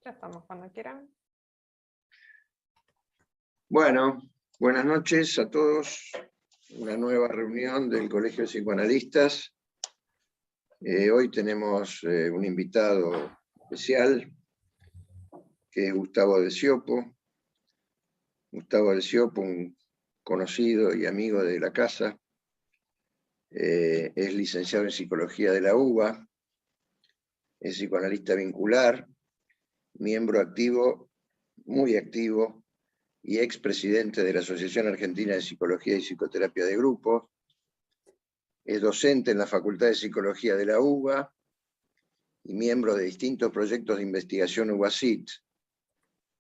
Ya estamos, cuando quieran. Bueno, buenas noches a todos. Una nueva reunión del Colegio de Psicoanalistas. Hoy tenemos un invitado especial, que es Gustavo Del Ciopo. Gustavo Del Ciopo, un conocido y amigo de la casa. Es licenciado en Psicología de la UBA. Es psicoanalista vincular, miembro activo, muy activo, y expresidente de la Asociación Argentina de Psicología y Psicoterapia de Grupos. Es docente en la Facultad de Psicología de la UBA y miembro de distintos proyectos de investigación UBACIT.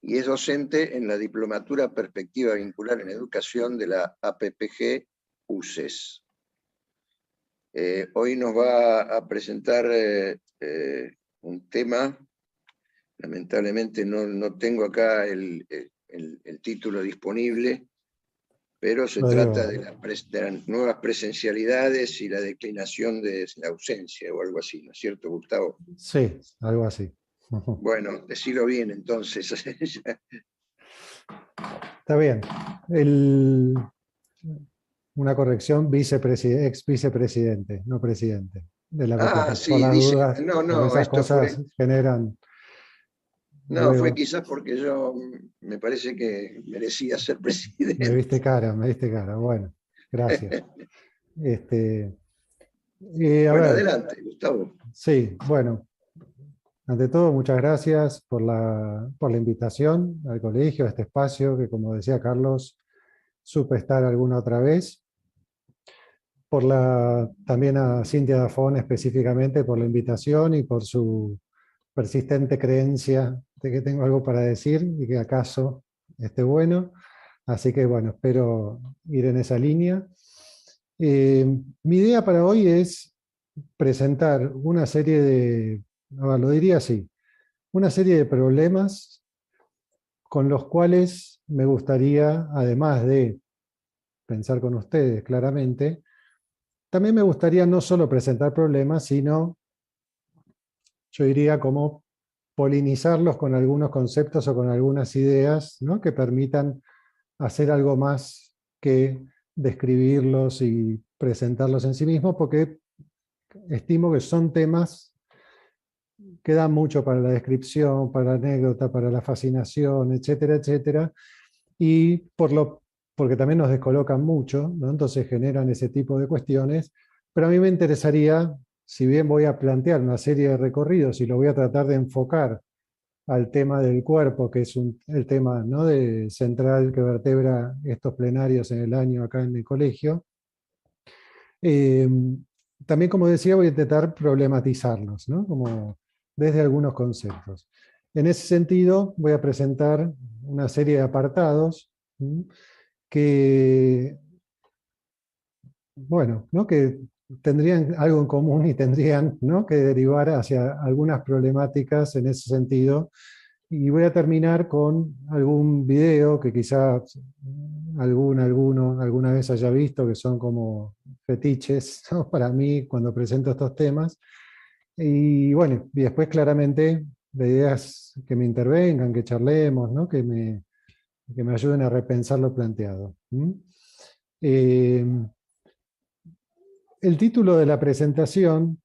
Y es docente en la Diplomatura Perspectiva Vincular en Educación de la APPG UCES. Hoy nos va a presentar un tema. Lamentablemente no tengo acá el título disponible, pero se trata de las nuevas presencialidades y la declinación de la ausencia o algo así, ¿no es cierto, Gustavo? Sí, algo así. Bueno, decilo bien entonces. Está bien. Una corrección, ex vicepresidente, no presidente de la APPG. Sí, por las dice, dudas, no, porque esas esto cosas generan... No, fue luego, quizás porque yo me parece que merecía ser presidente. me viste cara. Bueno, gracias. A Bueno, ver, adelante, Gustavo. sí, bueno, ante todo, muchas gracias por la invitación al colegio, a este espacio, que como decía Carlos, supe estar alguna otra vez. También a Cintia Dafón específicamente por la invitación y por su persistente creencia de que tengo algo para decir y que acaso esté bueno. Así que bueno, espero ir en esa línea. Mi idea para hoy es presentar una serie lo diría así, una serie de problemas con los cuales me gustaría, además de pensar con ustedes claramente, también me gustaría no solo presentar problemas, sino, yo diría, como polinizarlos con algunos conceptos o con algunas ideas, ¿no?, que permitan hacer algo más que describirlos y presentarlos en sí mismos, porque estimo que son temas que dan mucho para la descripción, para la anécdota, para la fascinación, etcétera, etcétera, y porque también nos descolocan mucho, ¿no? Entonces generan ese tipo de cuestiones, pero a mí me interesaría, si bien voy a plantear una serie de recorridos y lo voy a tratar de enfocar al tema del cuerpo, que es el tema, ¿no?, central que vertebra estos plenarios en el año acá en el colegio, también, como decía, voy a intentar problematizarlos, ¿no?, como desde algunos conceptos. En ese sentido, voy a presentar una serie de apartados que, bueno, ¿no?, que tendrían algo en común y tendrían, ¿no?, que derivar hacia algunas problemáticas en ese sentido. Y voy a terminar con algún video que quizás alguno alguna vez haya visto, que son como fetiches, ¿no?, para mí cuando presento estos temas. Y bueno, y después claramente la idea es que me intervengan, que charlemos, ¿no?, que me ayuden a repensar lo planteado. El título de la presentación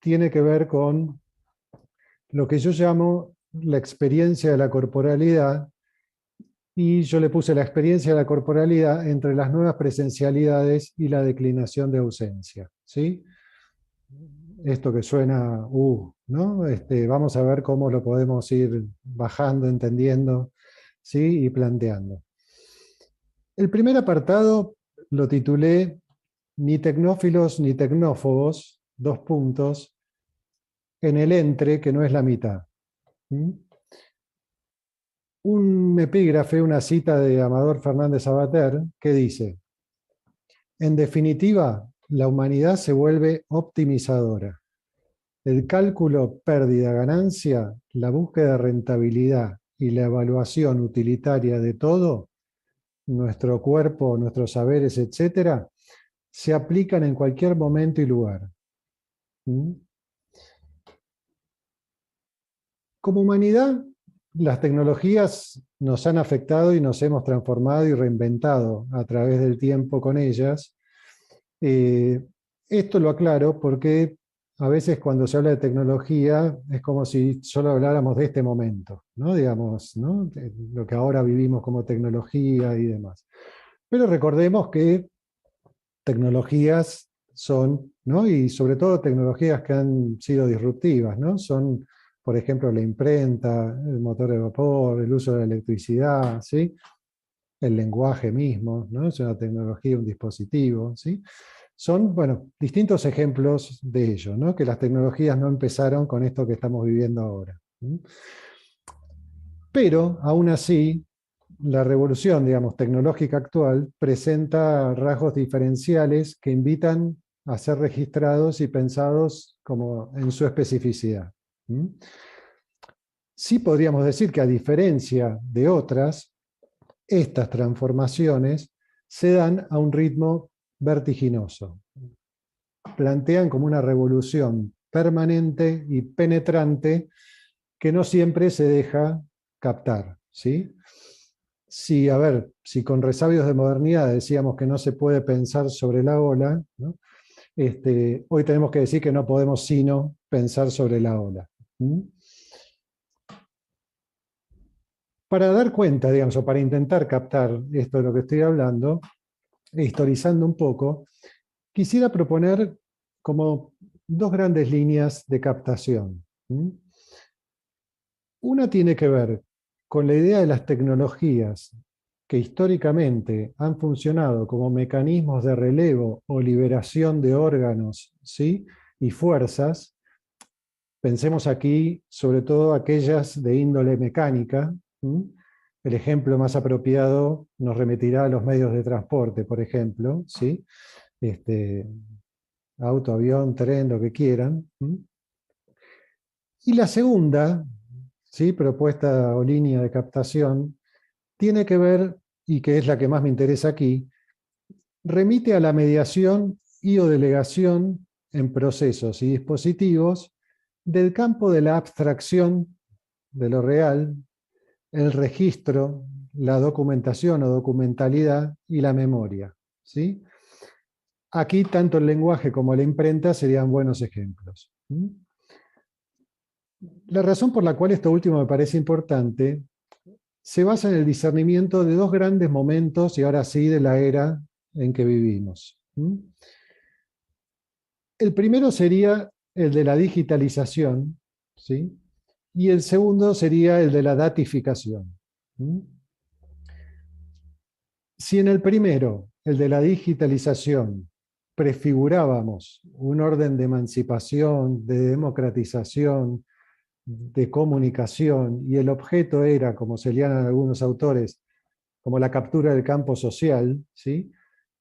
tiene que ver con lo que yo llamo la experiencia de la corporalidad, y yo le puse la experiencia de la corporalidad entre las nuevas presencialidades y la declinación de ausencia, ¿sí? Esto que suena, ¿no? Vamos a ver cómo lo podemos ir bajando, entendiendo, ¿sí?, y planteando. El primer apartado lo titulé Ni tecnófilos ni tecnófobos, en el entre que no es la mitad. Un epígrafe, una cita de Amador Fernández Sabater, que dice: en definitiva, la humanidad se vuelve optimizadora. El cálculo pérdida-ganancia, la búsqueda de rentabilidad y la evaluación utilitaria de todo, nuestro cuerpo, nuestros saberes, etc., se aplican en cualquier momento y lugar. Como humanidad, las tecnologías nos han afectado y nos hemos transformado y reinventado a través del tiempo con ellas. Esto lo aclaro porque a veces cuando se habla de tecnología es como si solo habláramos de este momento, ¿no? Digamos, ¿no? De lo que ahora vivimos como tecnología y demás. Pero recordemos que tecnologías son, ¿no? Y sobre todo tecnologías que han sido disruptivas, ¿no? Son, por ejemplo, la imprenta, el motor de vapor, el uso de la electricidad, ¿sí? El lenguaje mismo, ¿no? Es una tecnología, un dispositivo, ¿sí? Son, bueno, distintos ejemplos de ello, ¿no? Que las tecnologías no empezaron con esto que estamos viviendo ahora. ¿Sí? Pero, aún así, la revolución, digamos, tecnológica actual presenta rasgos diferenciales que invitan a ser registrados y pensados como en su especificidad. Sí podríamos decir que, a diferencia de otras, estas transformaciones se dan a un ritmo vertiginoso. Plantean como una revolución permanente y penetrante que no siempre se deja captar, ¿sí? Si, a ver, si con resabios de modernidad decíamos que no se puede pensar sobre la ola, ¿no? Hoy tenemos que decir que no podemos sino pensar sobre la ola. Para dar cuenta, digamos, o para intentar captar esto de lo que estoy hablando, historizando un poco, quisiera proponer como dos grandes líneas de captación. Una tiene que ver con la idea de las tecnologías que históricamente han funcionado como mecanismos de relevo o liberación de órganos, ¿sí? Y fuerzas. Pensemos aquí sobre todo aquellas de índole mecánica. El ejemplo más apropiado nos remitirá a los medios de transporte, por ejemplo, ¿sí? Auto, avión, tren, lo que quieran. Y la segunda, ¿sí? Propuesta o línea de captación, tiene que ver, y que es la que más me interesa aquí, remite a la mediación y o delegación en procesos y dispositivos del campo de la abstracción de lo real, el registro, la documentación o documentalidad y la memoria, ¿sí? Aquí tanto el lenguaje como la imprenta serían buenos ejemplos. La razón por la cual esto último me parece importante se basa en el discernimiento de dos grandes momentos, y ahora sí, de la era en que vivimos. El primero sería el de la digitalización, ¿sí? Y el segundo sería el de la datificación. Si en el primero, el de la digitalización, prefigurábamos un orden de emancipación, de democratización, de comunicación, y el objeto era, como se llaman algunos autores, como la captura del campo social, ¿sí?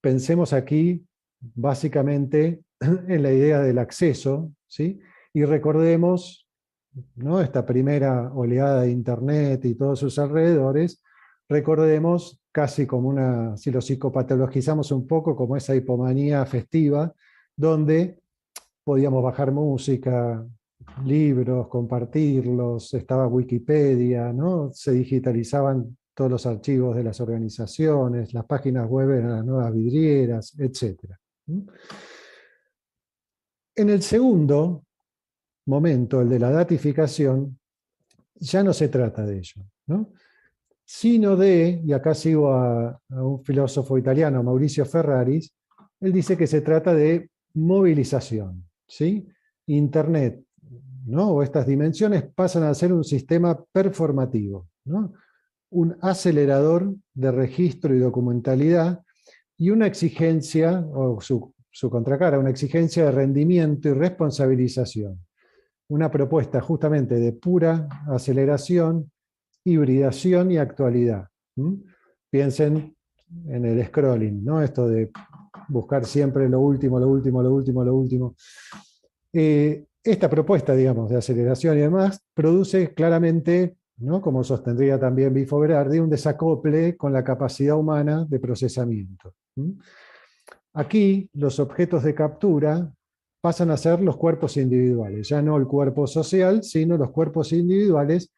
Pensemos aquí básicamente en la idea del acceso, ¿sí? Y recordemos, ¿no? Esta primera oleada de Internet y todos sus alrededores, recordemos casi como una, si lo psicopatologizamos un poco, como esa hipomanía festiva, donde podíamos bajar música, libros, compartirlos, estaba Wikipedia, ¿no? Se digitalizaban todos los archivos de las organizaciones, las páginas web eran las nuevas vidrieras, etc. En el segundo momento, el de la datificación, ya no se trata de ello, ¿no? Sino de, y acá sigo a un filósofo italiano, Maurizio Ferraris, él dice que se trata de movilización, ¿sí? Internet, ¿no? O estas dimensiones pasan a ser un sistema performativo, ¿no? Un acelerador de registro y documentalidad y una exigencia, o su contracara, una exigencia de rendimiento y responsabilización. Una propuesta justamente de pura aceleración, hibridación y actualidad. Piensen en el scrolling, ¿no? Esto de buscar siempre lo último, lo último, lo último, lo último. Esta propuesta, digamos, de aceleración y demás, produce claramente, ¿no? Como sostendría también Bifo Berardi, un desacople con la capacidad humana de procesamiento. Aquí los objetos de captura pasan a ser los cuerpos individuales, ya no el cuerpo social, sino los cuerpos individuales.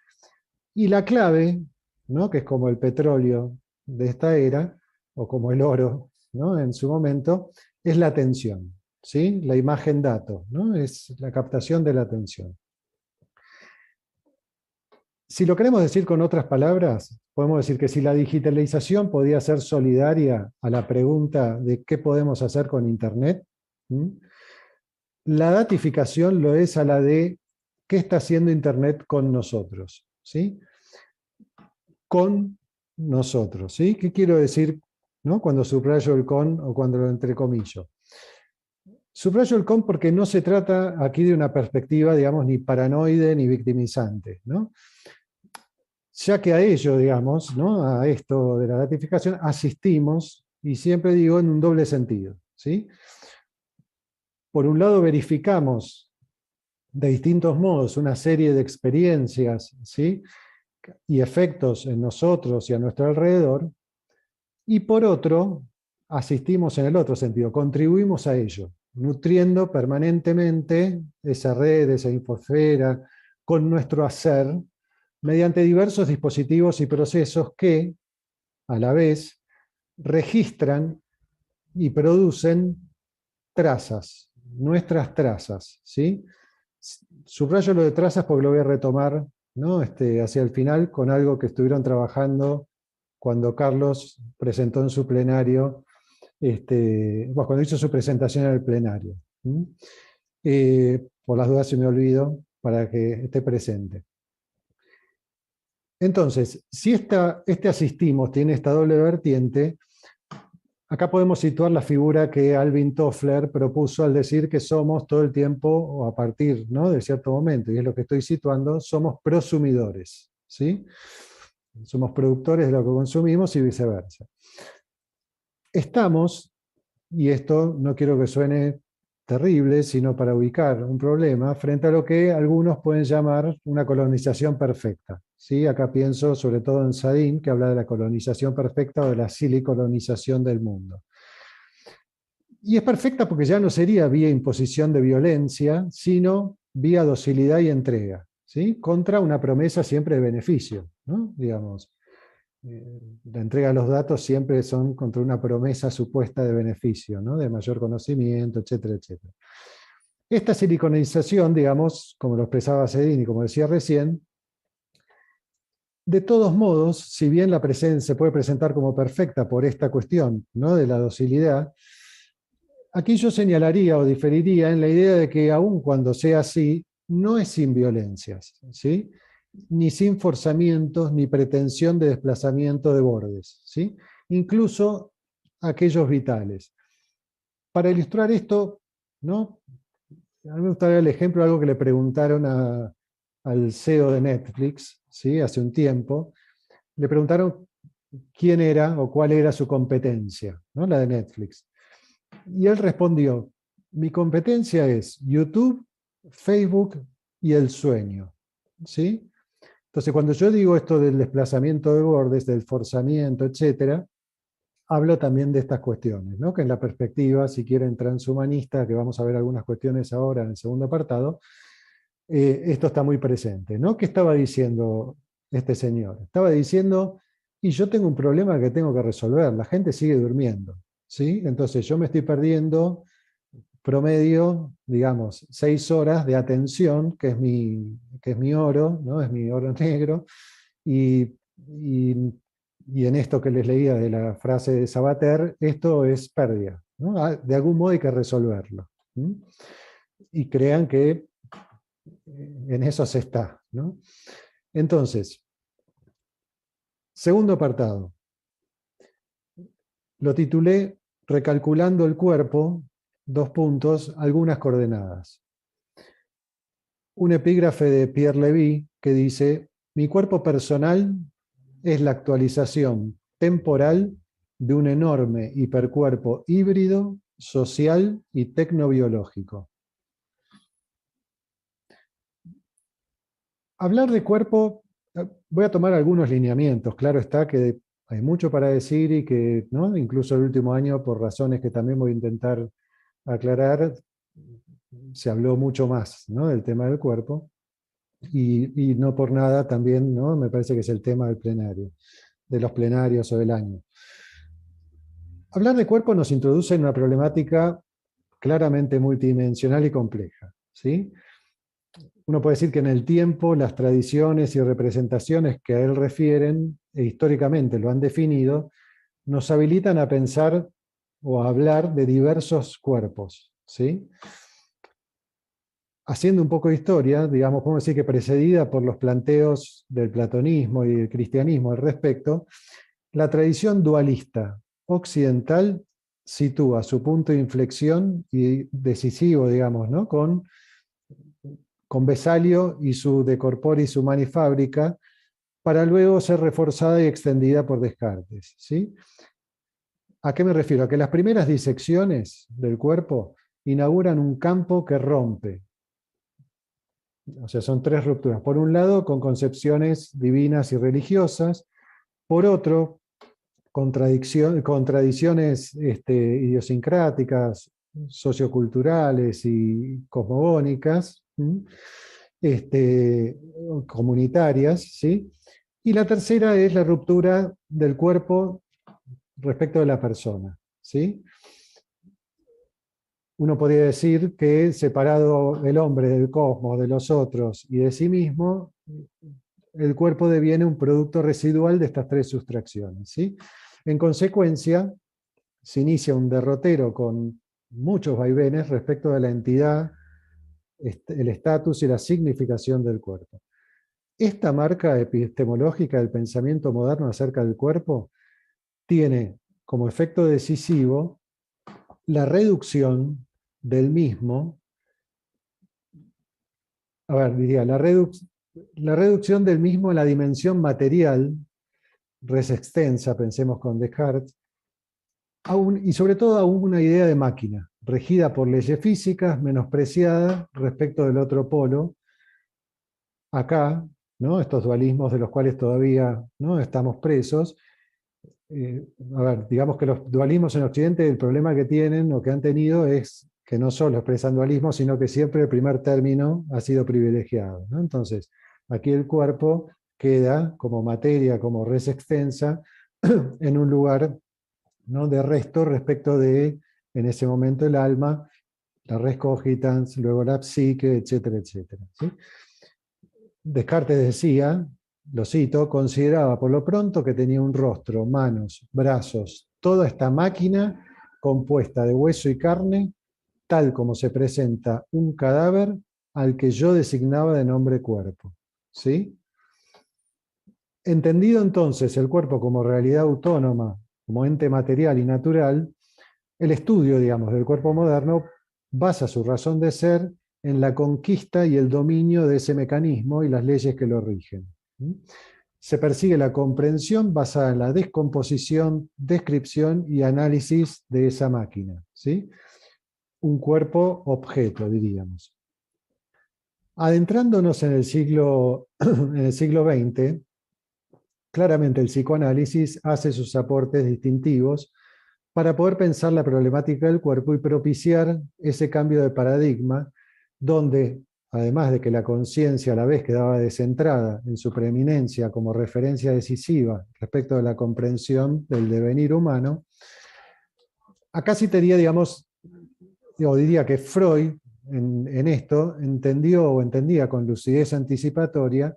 Y la clave, ¿no?, que es como el petróleo de esta era, o como el oro, ¿no?, en su momento, es la atención, ¿sí? La imagen dato, ¿no?, es la captación de la atención. Si lo queremos decir con otras palabras, podemos decir que si la digitalización podía ser solidaria a la pregunta de qué podemos hacer con Internet, ¿sí?, la datificación lo es a la de qué está haciendo Internet con nosotros, ¿sí? Con nosotros, ¿sí? ¿Qué quiero decir, ¿no?, cuando subrayo el con o cuando lo entrecomillo? Subrayo el con porque no se trata aquí de una perspectiva, digamos, ni paranoide ni victimizante, ¿no? Ya que a ello, digamos, ¿no?, a esto de la datificación, asistimos, y siempre digo en un doble sentido, ¿sí? Por un lado verificamos de distintos modos una serie de experiencias, ¿sí?, y efectos en nosotros y a nuestro alrededor, y por otro, asistimos en el otro sentido, contribuimos a ello, nutriendo permanentemente esa red, esa infosfera, con nuestro hacer, mediante diversos dispositivos y procesos que, a la vez, registran y producen trazas, nuestras trazas, ¿sí? Subrayo lo de trazas porque lo voy a retomar, ¿no?, hacia el final con algo que estuvieron trabajando cuando Carlos presentó en su plenario, bueno, cuando hizo su presentación en el plenario. Por las dudas, si me olvido, para que esté presente. Entonces, si este asistimos tiene esta doble vertiente, acá podemos situar la figura que Alvin Toffler propuso al decir que somos todo el tiempo, o a partir, ¿no?, de cierto momento, y es lo que estoy situando, somos prosumidores, ¿sí? Somos productores de lo que consumimos y viceversa. Estamos, y esto no quiero que suene terrible, sino para ubicar un problema, frente a lo que algunos pueden llamar una colonización perfecta, ¿sí? Acá pienso sobre todo en Sadin, que habla de la colonización perfecta o de la silicolonización del mundo. Y es perfecta porque ya no sería vía imposición de violencia, sino vía docilidad y entrega, ¿sí?, contra una promesa siempre de beneficio, ¿no? Digamos, la entrega de los datos siempre son contra una promesa supuesta de beneficio, ¿no?, de mayor conocimiento, etcétera, etcétera. Esta siliconización, digamos, como lo expresaba Sedin y como decía recién, de todos modos, si bien se puede presentar como perfecta por esta cuestión, ¿no?, de la docilidad, aquí yo señalaría o diferiría en la idea de que aun cuando sea así, no es sin violencias, ¿sí?, ni sin forzamientos, ni pretensión de desplazamiento de bordes, ¿sí?, incluso aquellos vitales. Para ilustrar esto, ¿no?, a mí me gustaría el ejemplo de algo que le preguntaron al CEO de Netflix, ¿sí?, hace un tiempo. Le preguntaron quién era o cuál era su competencia, ¿no?, la de Netflix. Y él respondió: mi competencia es YouTube, Facebook y el sueño, ¿sí? Entonces, cuando yo digo esto del desplazamiento de bordes, del forzamiento, etc., hablo también de estas cuestiones, ¿no?, que en la perspectiva, si quieren, transhumanista, que vamos a ver algunas cuestiones ahora en el segundo apartado, esto está muy presente, ¿no? ¿Qué estaba diciendo este señor? Estaba diciendo, y yo tengo un problema que tengo que resolver, la gente sigue durmiendo, ¿sí? Entonces yo me estoy perdiendo promedio, digamos, 6 horas de atención, que es mi oro, ¿no?, es mi oro negro, y en esto que les leía de la frase de Sabater, esto es pérdida, ¿no? De algún modo hay que resolverlo, ¿sí? Y crean que en eso se está, ¿no? Entonces, segundo apartado. Lo titulé Recalculando el cuerpo, algunas coordenadas. Un epígrafe de Pierre Levy que dice: mi cuerpo personal es la actualización temporal de un enorme hipercuerpo híbrido, social y tecnobiológico. Hablar de cuerpo, voy a tomar algunos lineamientos. Claro está que hay mucho para decir y que, ¿no?, incluso el último año, por razones que también voy a intentar aclarar, se habló mucho más, ¿no?, del tema del cuerpo, y no por nada también, ¿no?, me parece que es el tema del plenario, de los plenarios o del año. Hablar de cuerpo nos introduce en una problemática claramente multidimensional y compleja, ¿sí? Uno puede decir que en el tiempo las tradiciones y representaciones que a él refieren, e históricamente lo han definido, nos habilitan a pensar o a hablar de diversos cuerpos, ¿sí? Haciendo un poco de historia, digamos, podemos decir que precedida por los planteos del platonismo y del cristianismo al respecto, la tradición dualista occidental sitúa su punto de inflexión y decisivo, digamos, ¿no?, con Vesalio y su De Corporis Humani Fabrica, para luego ser reforzada y extendida por Descartes, ¿sí? ¿A qué me refiero? A que las primeras disecciones del cuerpo inauguran un campo que rompe. O sea, son tres rupturas. Por un lado, con concepciones divinas y religiosas. Por otro, con tradiciones idiosincráticas, socioculturales y cosmogónicas, comunitarias, ¿sí? Y la tercera es la ruptura del cuerpo respecto de la persona, ¿sí? Uno podría decir que separado el hombre del cosmos, de los otros y de sí mismo, el cuerpo deviene un producto residual de estas tres sustracciones, ¿sí? En consecuencia, se inicia un derrotero con muchos vaivenes respecto de la entidad, el estatus y la significación del cuerpo. Esta marca epistemológica del pensamiento moderno acerca del cuerpo tiene como efecto decisivo la reducción del mismo, diría, la reducción del mismo en la dimensión material, res extensa, pensemos con Descartes, y sobre todo a una idea de máquina, regida por leyes físicas, menospreciada respecto del otro polo, acá, ¿no?, estos dualismos de los cuales todavía, ¿no?, estamos presos. Digamos que los dualismos en Occidente, el problema que tienen o que han tenido es que no solo expresan dualismo, sino que siempre el primer término ha sido privilegiado, ¿no? Entonces, aquí el cuerpo queda como materia, como res extensa, en un lugar, ¿no?, de resto respecto de, en ese momento, el alma, la res cogitans, luego la psique, etcétera, etcétera, ¿sí? Descartes decía, lo cito, consideraba por lo pronto que tenía un rostro, manos, brazos, toda esta máquina compuesta de hueso y carne, tal como se presenta un cadáver al que yo designaba de nombre cuerpo, ¿sí? Entendido entonces el cuerpo como realidad autónoma, como ente material y natural, el estudio, digamos, del cuerpo moderno basa su razón de ser en la conquista y el dominio de ese mecanismo y las leyes que lo rigen. Se persigue la comprensión basada en la descomposición, descripción y análisis de esa máquina, ¿sí? Un cuerpo objeto, diríamos. Adentrándonos en el siglo XX, claramente el psicoanálisis hace sus aportes distintivos para poder pensar la problemática del cuerpo y propiciar ese cambio de paradigma, donde, además de que la conciencia a la vez quedaba descentrada en su preeminencia como referencia decisiva respecto de la comprensión del devenir humano, acá sí tenía, digamos, o diría que Freud en esto entendió o entendía con lucidez anticipatoria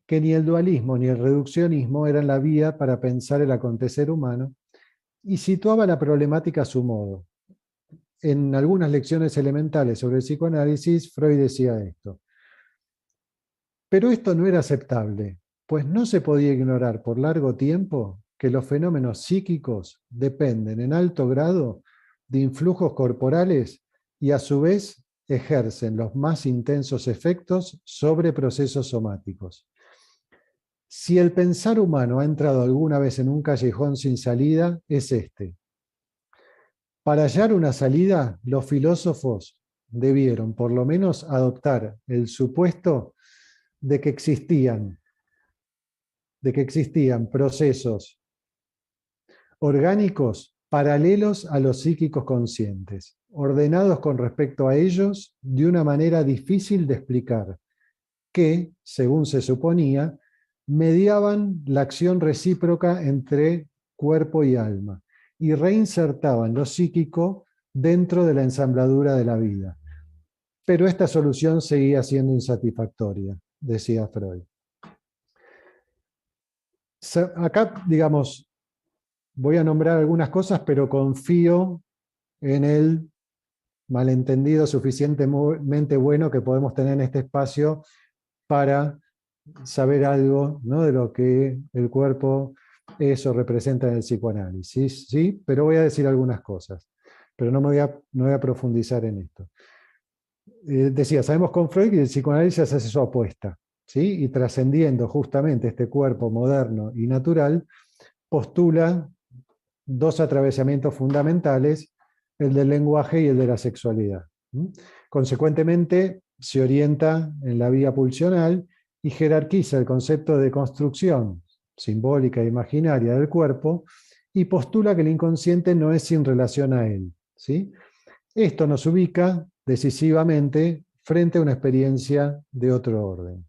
que ni el dualismo ni el reduccionismo eran la vía para pensar el acontecer humano, y situaba la problemática a su modo. En algunas lecciones elementales sobre el psicoanálisis, Freud decía esto. Pero esto no era aceptable, pues no se podía ignorar por largo tiempo que los fenómenos psíquicos dependen en alto grado de influjos corporales y a su vez ejercen los más intensos efectos sobre procesos somáticos. Si el pensar humano ha entrado alguna vez en un callejón sin salida, es este. Para hallar una salida, los filósofos debieron, por lo menos, adoptar el supuesto de que existían procesos orgánicos paralelos a los psíquicos conscientes. ordenados con respecto a ellos de una manera difícil de explicar, que, según se suponía, mediaban la acción recíproca entre cuerpo y alma y reinsertaban lo psíquico dentro de la ensambladura de la vida. Pero esta solución seguía siendo insatisfactoria, decía Freud. Acá, digamos, voy a nombrar algunas cosas, pero confío en el malentendido suficientemente bueno que podemos tener en este espacio para saber algo, ¿no?, de lo que el cuerpo es o representa en el psicoanálisis. ¿Sí? Pero voy a decir algunas cosas, pero no voy a profundizar en esto. Decía, sabemos con Freud que el psicoanálisis hace su apuesta, ¿sí? Y trascendiendo justamente este cuerpo moderno y natural, postula dos atravesamientos fundamentales, el del lenguaje y el de la sexualidad. Consecuentemente, se orienta en la vía pulsional y jerarquiza el concepto de construcción simbólica e imaginaria del cuerpo y postula que el inconsciente no es sin relación a él, ¿sí? Esto nos ubica decisivamente frente a una experiencia de otro orden.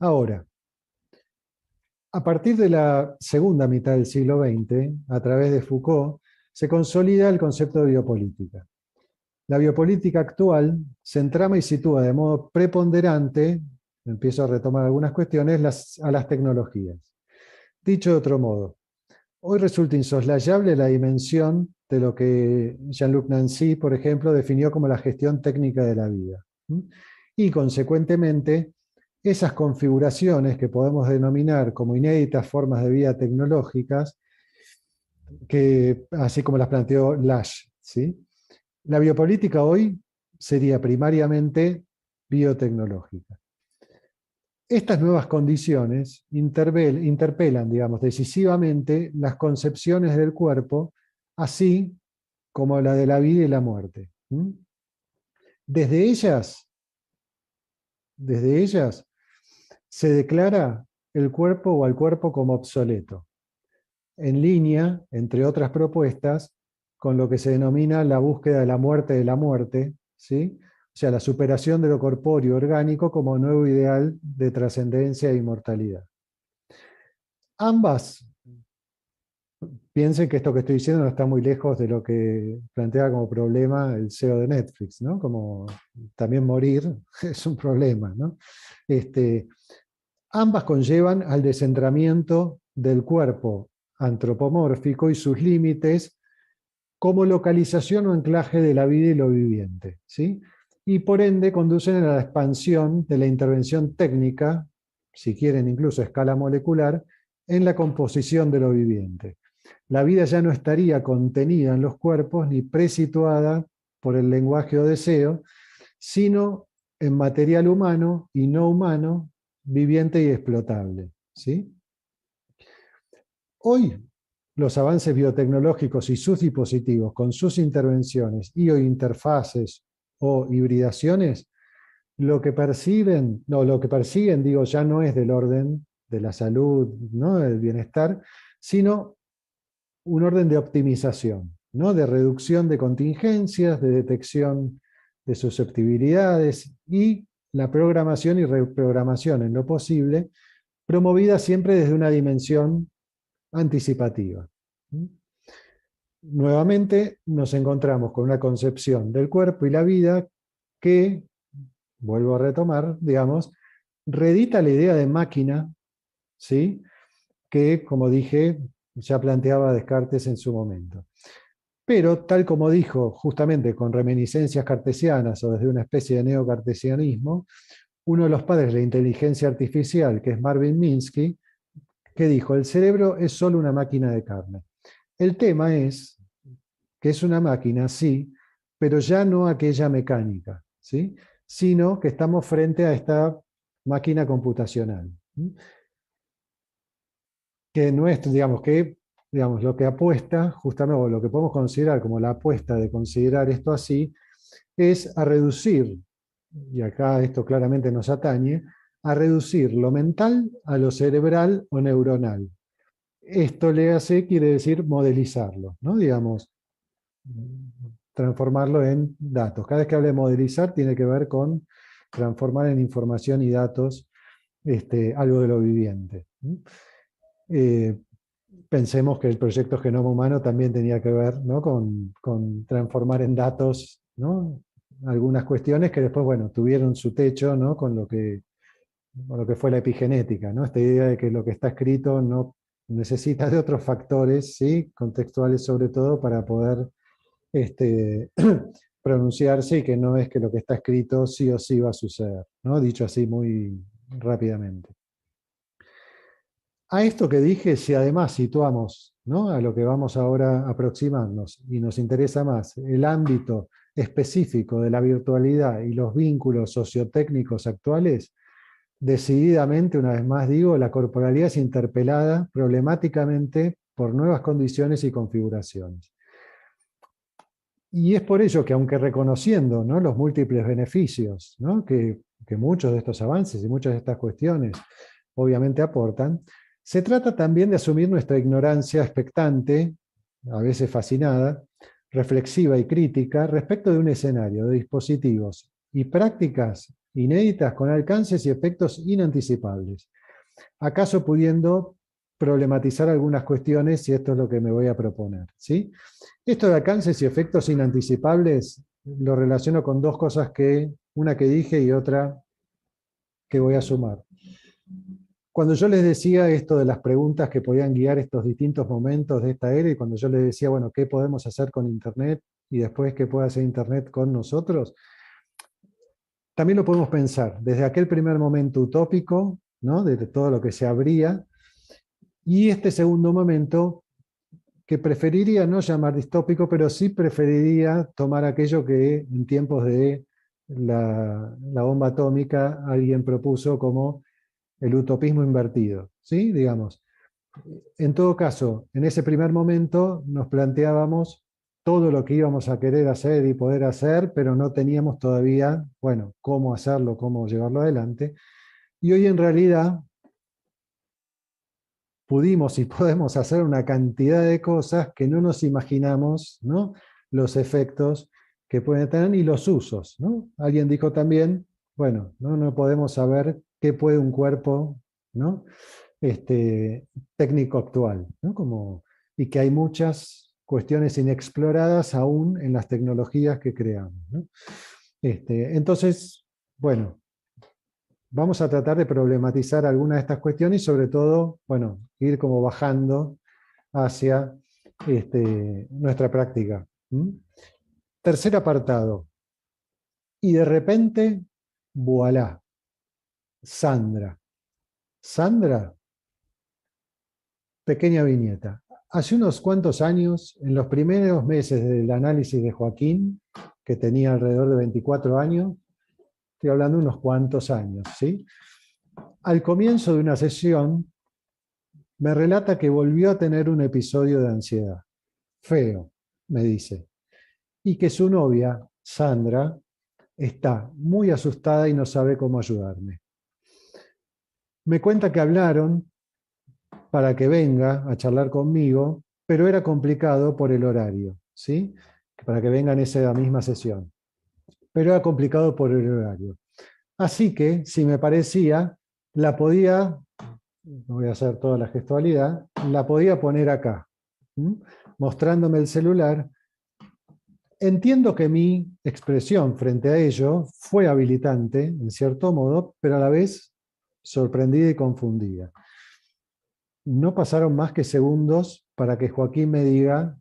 Ahora, a partir de la segunda mitad del siglo XX, a través de Foucault, se consolida el concepto de biopolítica. La biopolítica actual se entrama y sitúa de modo preponderante, empiezo a retomar algunas cuestiones, a las tecnologías. Dicho de otro modo, hoy resulta insoslayable la dimensión de lo que Jean-Luc Nancy, por ejemplo, definió como la gestión técnica de la vida. Y, consecuentemente, esas configuraciones que podemos denominar como inéditas formas de vida tecnológicas, que, así como las planteó Lasch, ¿sí? La biopolítica hoy sería primariamente biotecnológica. Estas nuevas condiciones interpelan, digamos, decisivamente las concepciones del cuerpo, así como la de la vida y la muerte. Desde ellas se declara el cuerpo o al cuerpo como obsoleto, en línea, entre otras propuestas, con lo que se denomina la búsqueda de la muerte, ¿sí? O sea, la superación de lo corpóreo orgánico como nuevo ideal de trascendencia e inmortalidad. Ambas, piensen que esto que estoy diciendo no está muy lejos de lo que plantea como problema el CEO de Netflix, ¿no? Como también morir es un problema, ¿no? Ambas conllevan al descentramiento del cuerpo antropomórfico y sus límites como localización o anclaje de la vida y lo viviente, ¿sí? Y por ende conducen a la expansión de la intervención técnica, si quieren incluso a escala molecular, en la composición de lo viviente. La vida ya no estaría contenida en los cuerpos ni presituada por el lenguaje o deseo, sino en material humano y no humano, viviente y explotable, ¿sí? Hoy, los avances biotecnológicos y sus dispositivos, con sus intervenciones y o interfaces o hibridaciones, lo que persiguen, digo, ya no es del orden de la salud, ¿no?, del bienestar, sino un orden de optimización, ¿no?, de reducción de contingencias, de detección de susceptibilidades y la programación y reprogramación en lo posible, promovida siempre desde una dimensión anticipativa. Nuevamente nos encontramos con una concepción del cuerpo y la vida que, vuelvo a retomar, digamos, reedita la idea de máquina, ¿sí?, que, como dije, ya planteaba Descartes en su momento. Pero, tal como dijo, justamente con reminiscencias cartesianas o desde una especie de neocartesianismo, uno de los padres de la inteligencia artificial, que es Marvin Minsky, que dijo, el cerebro es solo una máquina de carne. El tema es que es una máquina, sí, pero ya no aquella mecánica, ¿sí?, sino que estamos frente a esta máquina computacional. Que no es, digamos, lo que apuesta, justamente, o lo que podemos considerar como la apuesta de considerar esto así, es a reducir, y acá esto claramente nos atañe, a reducir lo mental a lo cerebral o neuronal. Esto quiere decir modelizarlo, ¿no? Digamos, transformarlo en datos. Cada vez que hable de modelizar tiene que ver con transformar en información y datos algo de lo viviente. Pensemos que el proyecto Genoma Humano también tenía que ver, ¿no?, con transformar en datos, ¿no?, algunas cuestiones que después, bueno, tuvieron su techo, ¿no?, con lo que fue la epigenética, ¿no? Esta idea de que lo que está escrito no necesita de otros factores, ¿sí?, contextuales sobre todo, para poder pronunciarse, y que no es que lo que está escrito sí o sí va a suceder, ¿no?, dicho así muy rápidamente. A esto que dije, si además situamos, ¿no?, a lo que vamos ahora a aproximarnos, y nos interesa más el ámbito específico de la virtualidad y los vínculos sociotécnicos actuales, decididamente, una vez más digo, la corporalidad es interpelada problemáticamente por nuevas condiciones y configuraciones. Y es por ello que, aunque reconociendo, ¿no?, los múltiples beneficios, ¿no?, que muchos de estos avances y muchas de estas cuestiones obviamente aportan, se trata también de asumir nuestra ignorancia expectante, a veces fascinada, reflexiva y crítica, respecto de un escenario de dispositivos y prácticas inéditas con alcances y efectos inanticipables. ¿Acaso pudiendo problematizar algunas cuestiones, si esto es lo que me voy a proponer, ¿sí? Esto de alcances y efectos inanticipables lo relaciono con dos cosas, una que dije y otra que voy a sumar. Cuando yo les decía esto de las preguntas que podían guiar estos distintos momentos de esta era, y cuando yo les decía, bueno, ¿qué podemos hacer con Internet? Y después, ¿qué puede hacer Internet con nosotros? También lo podemos pensar desde aquel primer momento utópico, ¿no?, de todo lo que se abría, y este segundo momento que preferiría no llamar distópico, pero sí preferiría tomar aquello que en tiempos de la bomba atómica alguien propuso como el utopismo invertido, ¿sí? Digamos, en todo caso, en ese primer momento nos planteábamos todo lo que íbamos a querer hacer y poder hacer, pero no teníamos todavía, bueno, cómo hacerlo, cómo llevarlo adelante. Y hoy en realidad pudimos y podemos hacer una cantidad de cosas que no nos imaginamos, ¿no?, los efectos que pueden tener y los usos, ¿no? Alguien dijo también, bueno, no podemos saber qué puede un cuerpo, ¿no?, técnico actual, ¿no? Y que hay muchas cuestiones inexploradas aún en las tecnologías que creamos, ¿no? Entonces, bueno, vamos a tratar de problematizar algunas de estas cuestiones y sobre todo, bueno, ir como bajando hacia nuestra práctica. Tercer apartado. Y de repente, voilà, Sandra. Sandra, pequeña viñeta. Hace unos cuantos años, en los primeros meses del análisis de Joaquín, que tenía alrededor de 24 años, estoy hablando de unos cuantos años, ¿sí?, al comienzo de una sesión, me relata que volvió a tener un episodio de ansiedad. Feo, me dice. Y que su novia, Sandra, está muy asustada y no sabe cómo ayudarme. Me cuenta que hablaron para que venga a charlar conmigo, pero era complicado por el horario, ¿sí?, para que venga en esa misma sesión. Pero era complicado por el horario. Así que, si me parecía, la podía, no voy a hacer toda la gestualidad, la podía poner acá, mostrándome el celular. Entiendo que mi expresión frente a ello fue habilitante, en cierto modo, pero a la vez sorprendida y confundida. No pasaron más que segundos para que Joaquín me diga,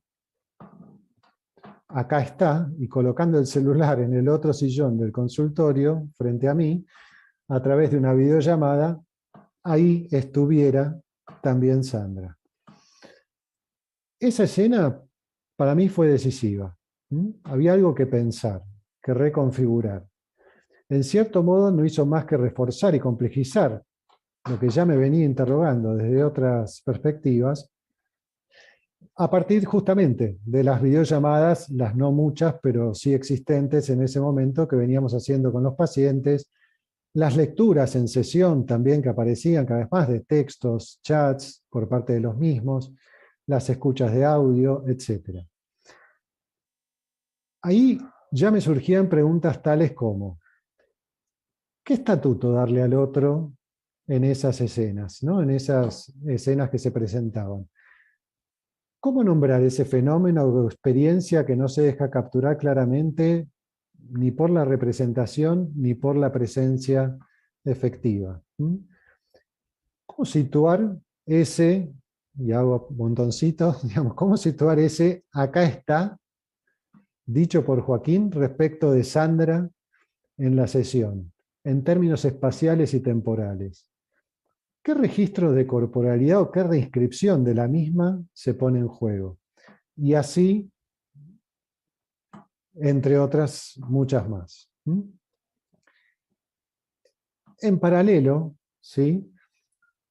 acá está, y colocando el celular en el otro sillón del consultorio, frente a mí, a través de una videollamada, ahí estuviera también Sandra. Esa escena para mí fue decisiva. Había algo que pensar, que reconfigurar. En cierto modo no hizo más que reforzar y complejizar lo que ya me venía interrogando desde otras perspectivas, a partir justamente de las videollamadas, las no muchas, pero sí existentes en ese momento, que veníamos haciendo con los pacientes, las lecturas en sesión también que aparecían cada vez más de textos, chats por parte de los mismos, las escuchas de audio, etc. Ahí ya me surgían preguntas tales como, ¿qué estatuto darle al otro en esas escenas, ¿no? En esas escenas que se presentaban? ¿Cómo nombrar ese fenómeno o experiencia que no se deja capturar claramente ni por la representación ni por la presencia efectiva? ¿Cómo situar ese, y hago montoncitos, digamos, cómo situar ese acá está, dicho por Joaquín respecto de Sandra en la sesión, en términos espaciales y temporales? ¿Qué registro de corporalidad o qué reinscripción de la misma se pone en juego? Y así, entre otras muchas más. En paralelo, ¿sí?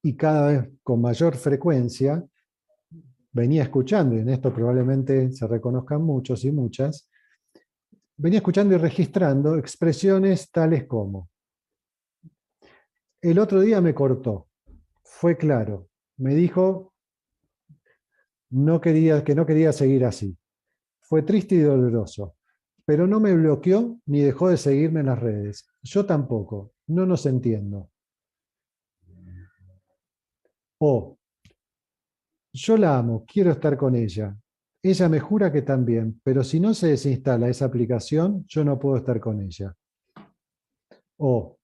Y cada vez con mayor frecuencia, venía escuchando, y en esto probablemente se reconozcan muchos y muchas, venía escuchando y registrando expresiones tales como: el otro día me cortó, fue claro, me dijo que no quería seguir así. Fue triste y doloroso, pero no me bloqueó ni dejó de seguirme en las redes. Yo tampoco, no nos entiendo. O, yo la amo, quiero estar con ella. Ella me jura que también, pero si no se desinstala esa aplicación, yo no puedo estar con ella. O,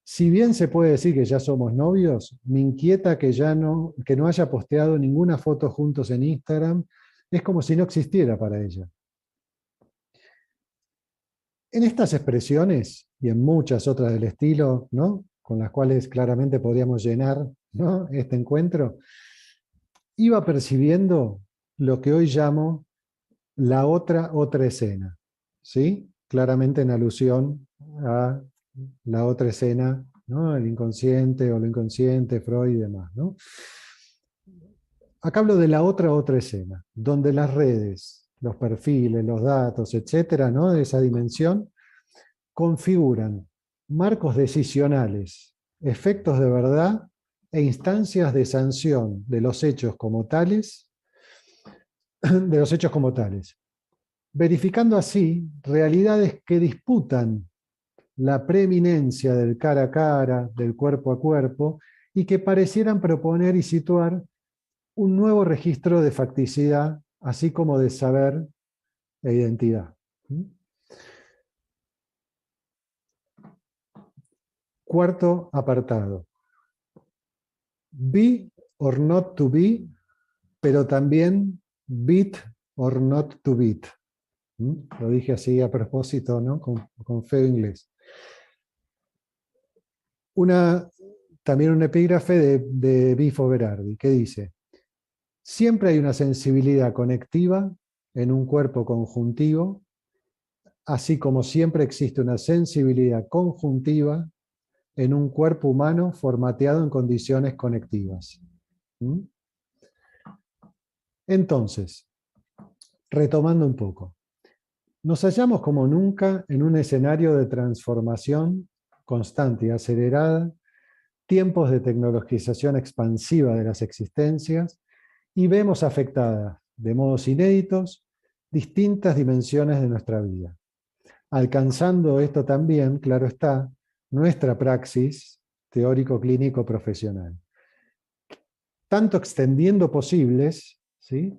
si bien se puede decir que ya somos novios, me inquieta que no haya posteado ninguna foto juntos en Instagram. Es como si no existiera para ella. En estas expresiones y en muchas otras del estilo, ¿no?, con las cuales claramente podríamos llenar, ¿no?, este encuentro, iba percibiendo lo que hoy llamo la otra escena, ¿sí? Claramente en alusión a la otra escena, ¿no?, el inconsciente o lo inconsciente, Freud y demás, ¿no? Acá hablo de la otra escena, donde las redes, los perfiles, los datos, etcétera, ¿no?, de esa dimensión, configuran marcos decisionales, efectos de verdad e instancias de sanción de los hechos como tales, verificando así realidades que disputan la preeminencia del cara a cara, del cuerpo a cuerpo, y que parecieran proponer y situar un nuevo registro de facticidad, así como de saber e identidad. Cuarto apartado. Be or not to be, pero también beat or not to beat. Lo dije así a propósito, ¿no?, con feo inglés. También un epígrafe de Bifo Berardi, que dice: siempre hay una sensibilidad conectiva en un cuerpo conjuntivo, así como siempre existe una sensibilidad conjuntiva en un cuerpo humano formateado en condiciones conectivas. Entonces, retomando un poco, nos hallamos como nunca en un escenario de transformación constante y acelerada, tiempos de tecnologización expansiva de las existencias, y vemos afectadas de modos inéditos distintas dimensiones de nuestra vida. Alcanzando esto también, claro está, nuestra praxis teórico-clínico-profesional. Tanto extendiendo posibles, ¿sí?,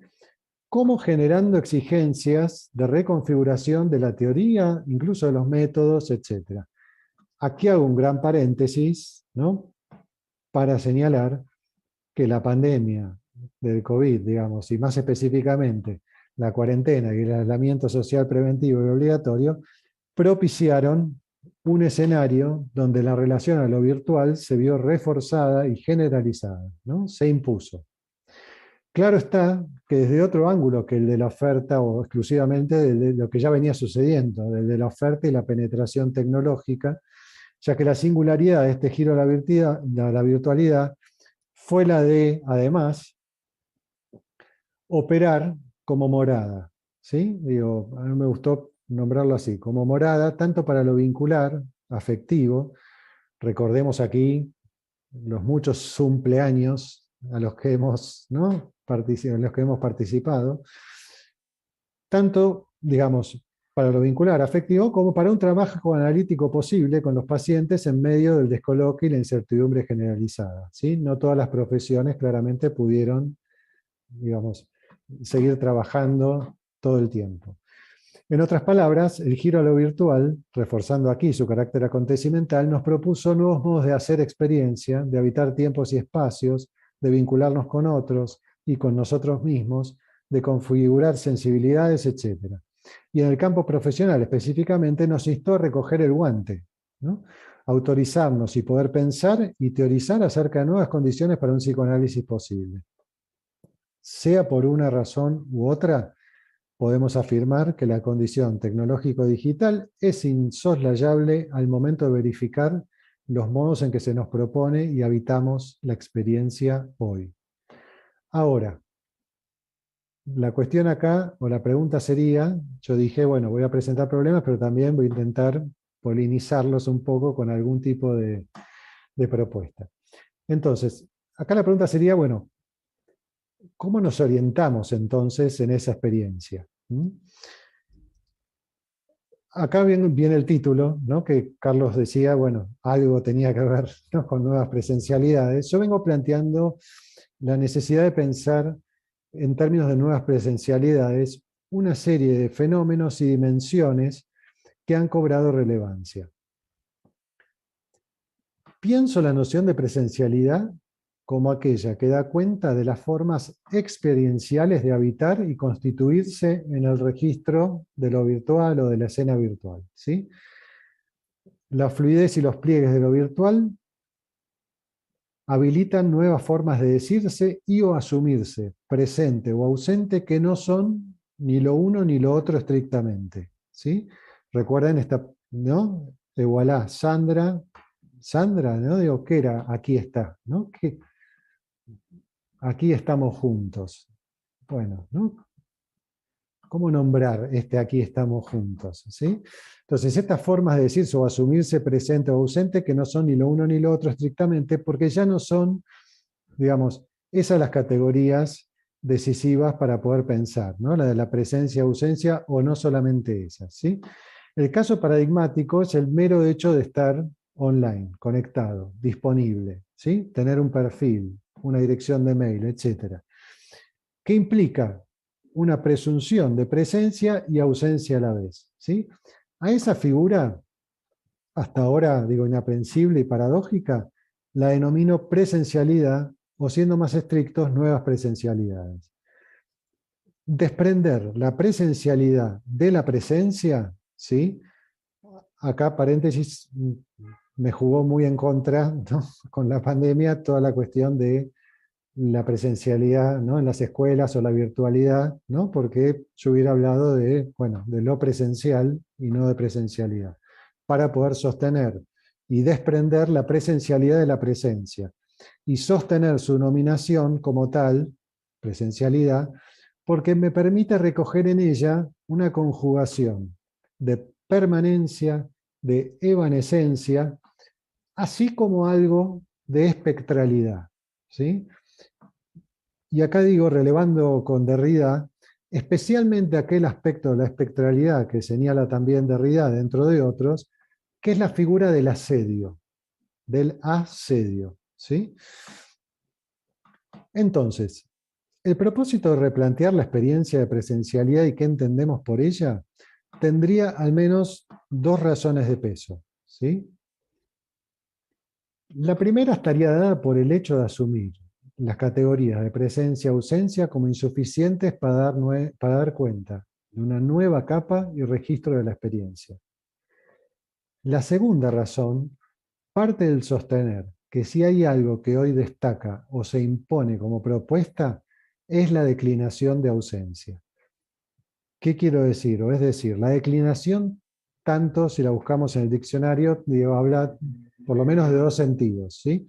como generando exigencias de reconfiguración de la teoría, incluso de los métodos, etc. Aquí hago un gran paréntesis, ¿no?, para señalar que la pandemia del COVID, digamos, y más específicamente la cuarentena y el aislamiento social preventivo y obligatorio, propiciaron un escenario donde la relación a lo virtual se vio reforzada y generalizada, ¿no?, se impuso. Claro está que desde otro ángulo que el de la oferta, o exclusivamente de lo que ya venía sucediendo, el de la oferta y la penetración tecnológica, ya que la singularidad de este giro a la virtualidad fue la de, además, operar como morada, ¿sí? Digo, a mí me gustó nombrarlo así, como morada, tanto para lo vincular, afectivo. Recordemos aquí los muchos cumpleaños a los que hemos, ¿no?, en los que hemos participado. Tanto, digamos, para lo vincular afectivo, como para un trabajo analítico posible con los pacientes en medio del descoloque y la incertidumbre generalizada, ¿sí? No todas las profesiones claramente pudieron, digamos, seguir trabajando todo el tiempo. En otras palabras, el giro a lo virtual, reforzando aquí su carácter acontecimental, nos propuso nuevos modos de hacer experiencia, de habitar tiempos y espacios, de vincularnos con otros y con nosotros mismos, de configurar sensibilidades, etc. Y en el campo profesional específicamente nos instó a recoger el guante, ¿no? Autorizarnos y poder pensar y teorizar acerca de nuevas condiciones para un psicoanálisis posible. Sea por una razón u otra, podemos afirmar que la condición tecnológico-digital es insoslayable al momento de verificar los modos en que se nos propone y habitamos la experiencia hoy. Ahora, la cuestión acá, o la pregunta sería, yo dije, bueno, voy a presentar problemas, pero también voy a intentar polinizarlos un poco con algún tipo de propuesta. Entonces, acá la pregunta sería, bueno, ¿cómo nos orientamos entonces en esa experiencia? Acá viene el título, ¿no? Que Carlos decía, bueno, algo tenía que ver, ¿no?, con nuevas presencialidades. Yo vengo planteando la necesidad de pensar en términos de nuevas presencialidades una serie de fenómenos y dimensiones que han cobrado relevancia. Pienso la noción de presencialidad como aquella que da cuenta de las formas experienciales de habitar y constituirse en el registro de lo virtual o de la escena virtual, ¿sí? La fluidez y los pliegues de lo virtual habilitan nuevas formas de decirse y o asumirse, presente o ausente, que no son ni lo uno ni lo otro estrictamente, ¿sí? Recuerden esta, ¿no? De voilà, Sandra, ¿no? Digo, ¿qué era? Aquí está, ¿no? Que aquí estamos juntos. Bueno, ¿no? ¿Cómo nombrar este aquí estamos juntos? ¿Sí? Entonces, estas formas de decirse o asumirse presente o ausente, que no son ni lo uno ni lo otro estrictamente, porque ya no son, digamos, esas las categorías decisivas para poder pensar, ¿no? La de la presencia, ausencia, o no solamente esas, ¿sí? El caso paradigmático es el mero hecho de estar online, conectado, disponible, ¿sí? Tener un perfil, una dirección de mail, etc. ¿Qué implica? Una presunción de presencia y ausencia a la vez, ¿sí? A esa figura, hasta ahora digo inaprensible y paradójica, la denomino presencialidad, o siendo más estrictos, nuevas presencialidades. Desprender la presencialidad de la presencia, ¿sí? Acá, paréntesis, me jugó muy en contra, ¿no?, con la pandemia, toda la cuestión de la presencialidad, ¿no?, en las escuelas o la virtualidad, ¿no?, porque yo hubiera hablado de, bueno, de lo presencial y no de presencialidad, para poder sostener y desprender la presencialidad de la presencia y sostener su nominación como tal, presencialidad, porque me permite recoger en ella una conjugación de permanencia, de evanescencia, así como algo de espectralidad, ¿sí? Y acá digo, relevando con Derrida, especialmente aquel aspecto de la espectralidad que señala también Derrida, dentro de otros, que es la figura del asedio, del asedio, ¿sí? Entonces, el propósito de replantear la experiencia de presencialidad y qué entendemos por ella tendría al menos dos razones de peso, ¿sí? La primera estaría dada por el hecho de asumir las categorías de presencia-ausencia como insuficientes para dar cuenta de una nueva capa y registro de la experiencia. La segunda razón parte del sostener que si hay algo que hoy destaca o se impone como propuesta, es la declinación de ausencia. ¿Qué quiero decir? O es decir, la declinación, tanto si la buscamos en el diccionario, digo, habla por lo menos de dos sentidos, ¿sí?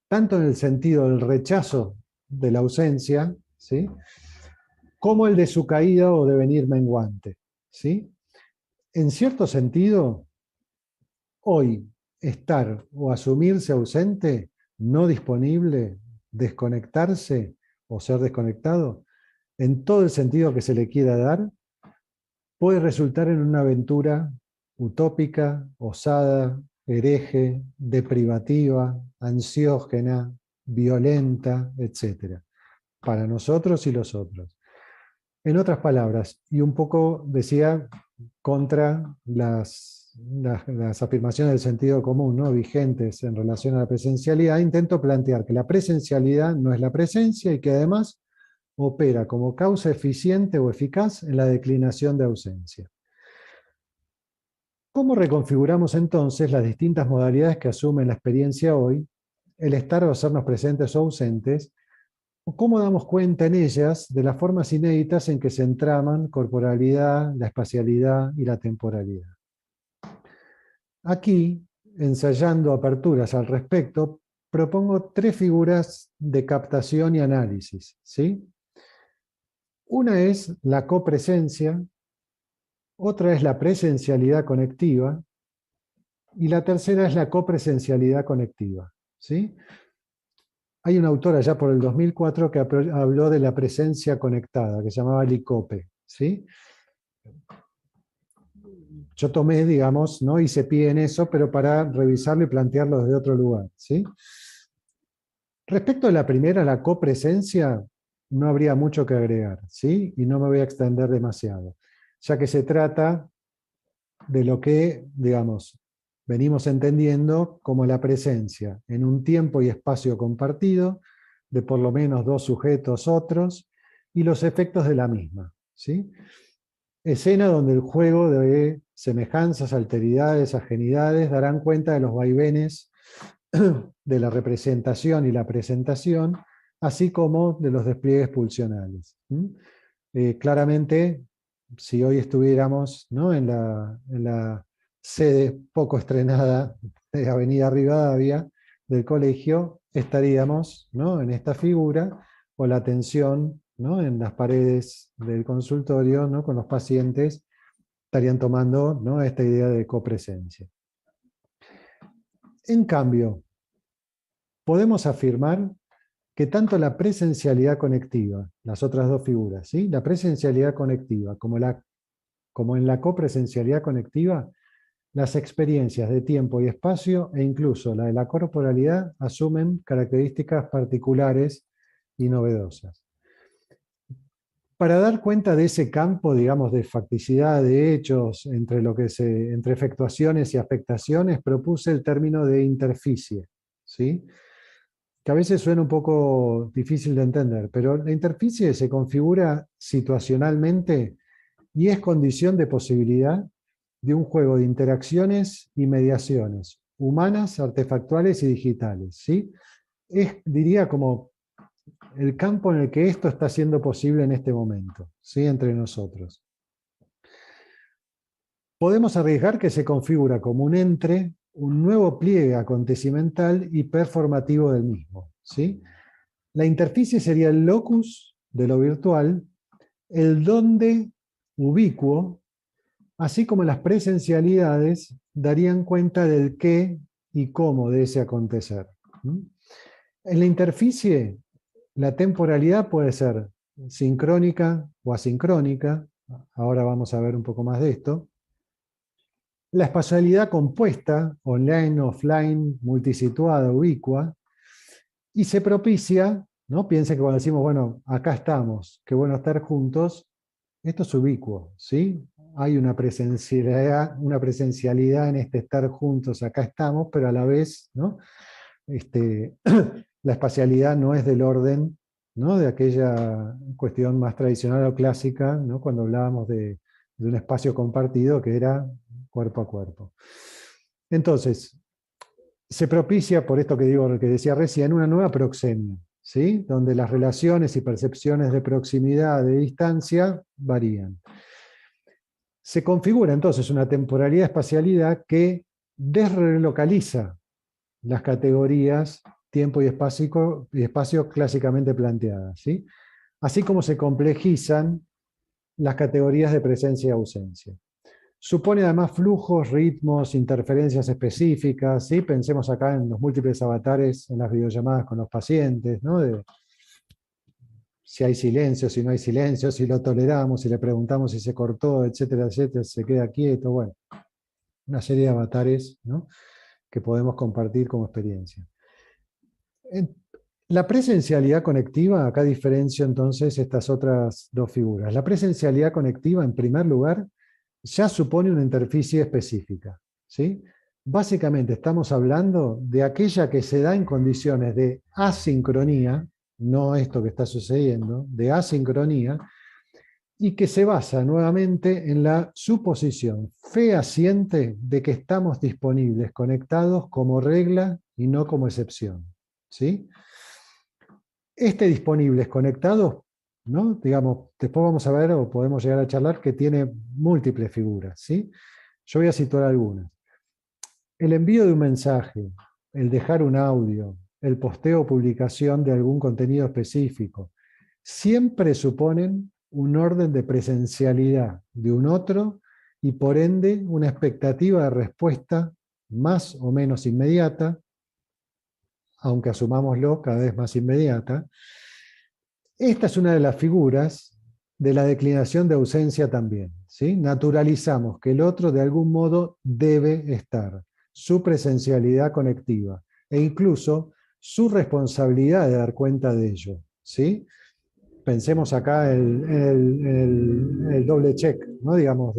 Tanto en el sentido del rechazo de la ausencia, ¿sí?, como el de su caída o devenir menguante, ¿sí? En cierto sentido, hoy estar o asumirse ausente, no disponible, desconectarse o ser desconectado, en todo el sentido que se le quiera dar, puede resultar en una aventura utópica, osada, hereje, deprivativa, ansiógena, violenta, etc. Para nosotros y los otros. En otras palabras, y un poco decía contra las afirmaciones del sentido común, ¿no?, vigentes en relación a la presencialidad, intento plantear que la presencialidad no es la presencia y que además opera como causa eficiente o eficaz en la declinación de ausencia. ¿Cómo reconfiguramos entonces las distintas modalidades que asume la experiencia hoy, el estar o hacernos presentes o ausentes, o cómo damos cuenta en ellas de las formas inéditas en que se entraman corporalidad, la espacialidad y la temporalidad? Aquí, ensayando aperturas al respecto, propongo 3 figuras de captación y análisis, ¿sí? Una es la copresencia, otra es la presencialidad conectiva, y la tercera es la copresencialidad conectiva, ¿sí? Hay una autora ya por el 2004 que habló de la presencia conectada, que se llamaba Licope, ¿sí? Yo tomé, digamos, no hice pie en eso, pero para revisarlo y plantearlo desde otro lugar, ¿sí? Respecto a la primera, la copresencia, no habría mucho que agregar, ¿sí? Y no me voy a extender demasiado, ya que se trata de lo que, digamos, venimos entendiendo como la presencia en un tiempo y espacio compartido de por lo menos 2 sujetos otros y los efectos de la misma, ¿sí? Escena donde el juego de semejanzas, alteridades, ajenidades darán cuenta de los vaivenes de la representación y la presentación, así como de los despliegues pulsionales. Claramente, si hoy estuviéramos, ¿no?, en la sede poco estrenada de Avenida Rivadavia del colegio, estaríamos, ¿no?, en esta figura, o la atención, ¿no?, en las paredes del consultorio, ¿no?, con los pacientes, estarían tomando, ¿no?, esta idea de copresencia. En cambio, podemos afirmar que tanto la presencialidad conectiva, las otras 2 figuras, ¿sí?, la presencialidad conectiva como en la copresencialidad conectiva, las experiencias de tiempo y espacio e incluso la de la corporalidad asumen características particulares y novedosas. Para dar cuenta de ese campo, digamos, de facticidad de hechos entre efectuaciones y afectaciones, propuse el término de interficie, ¿sí?, que a veces suena un poco difícil de entender, pero la interficie se configura situacionalmente y es condición de posibilidad de un juego de interacciones y mediaciones, humanas, artefactuales y digitales, ¿sí? Es, diría, como el campo en el que esto está siendo posible en este momento, ¿sí?, entre nosotros. Podemos arriesgar que se configura como un nuevo pliegue acontecimental y performativo del mismo, ¿sí? La interficie sería el locus de lo virtual, el dónde ubicuo, así como las presencialidades darían cuenta del qué y cómo de ese acontecer. En la interficie, la temporalidad puede ser sincrónica o asincrónica, ahora vamos a ver un poco más de esto. La espacialidad compuesta, online, offline, multisituada, ubicua, y se propicia, ¿no? Piensen que cuando decimos, bueno, acá estamos, qué bueno estar juntos, esto es ubicuo, ¿sí? Hay una presencialidad en este estar juntos, acá estamos, pero a la vez, ¿no?, la espacialidad no es del orden, ¿no?, de aquella cuestión más tradicional o clásica, ¿no?, cuando hablábamos de un espacio compartido que era cuerpo a cuerpo. Entonces, se propicia, por esto que digo, lo que decía recién, una nueva proxemia, ¿sí?, donde las relaciones y percepciones de proximidad, de distancia, varían. Se configura entonces una temporalidad-espacialidad que desrelocaliza las categorías tiempo y espacio clásicamente planteadas, ¿sí?, así como se complejizan las categorías de presencia y ausencia. Supone además flujos, ritmos, interferencias específicas, ¿sí? Pensemos acá en los múltiples avatares en las videollamadas con los pacientes, ¿no?, si hay silencio, si no hay silencio, si lo toleramos, si le preguntamos si se cortó, etcétera, etcétera, se queda quieto, bueno, una serie de avatares, ¿no?, que podemos compartir como experiencia. La presencialidad conectiva, acá diferencio entonces estas otras dos figuras. La presencialidad conectiva, en primer lugar, ya supone una interficie específica, ¿sí? Básicamente estamos hablando de aquella que se da en condiciones de asincronía, no esto que está sucediendo, de asincronía, y que se basa nuevamente en la suposición fehaciente de que estamos disponibles, conectados como regla y no como excepción, ¿sí? Disponibles, conectados, ¿no?, digamos, después vamos a ver o podemos llegar a charlar que tiene múltiples figuras, ¿sí? Yo voy a situar algunas. El envío de un mensaje, el dejar un audio, el posteo o publicación de algún contenido específico, siempre suponen un orden de presencialidad de un otro y por ende una expectativa de respuesta más o menos inmediata, aunque asumámoslo cada vez más inmediata. Esta es una de las figuras de la declinación de ausencia también, ¿sí? Naturalizamos que el otro de algún modo debe estar, su presencialidad conectiva e incluso su responsabilidad de dar cuenta de ello, ¿sí? Pensemos acá el doble check, ¿no?, digamos,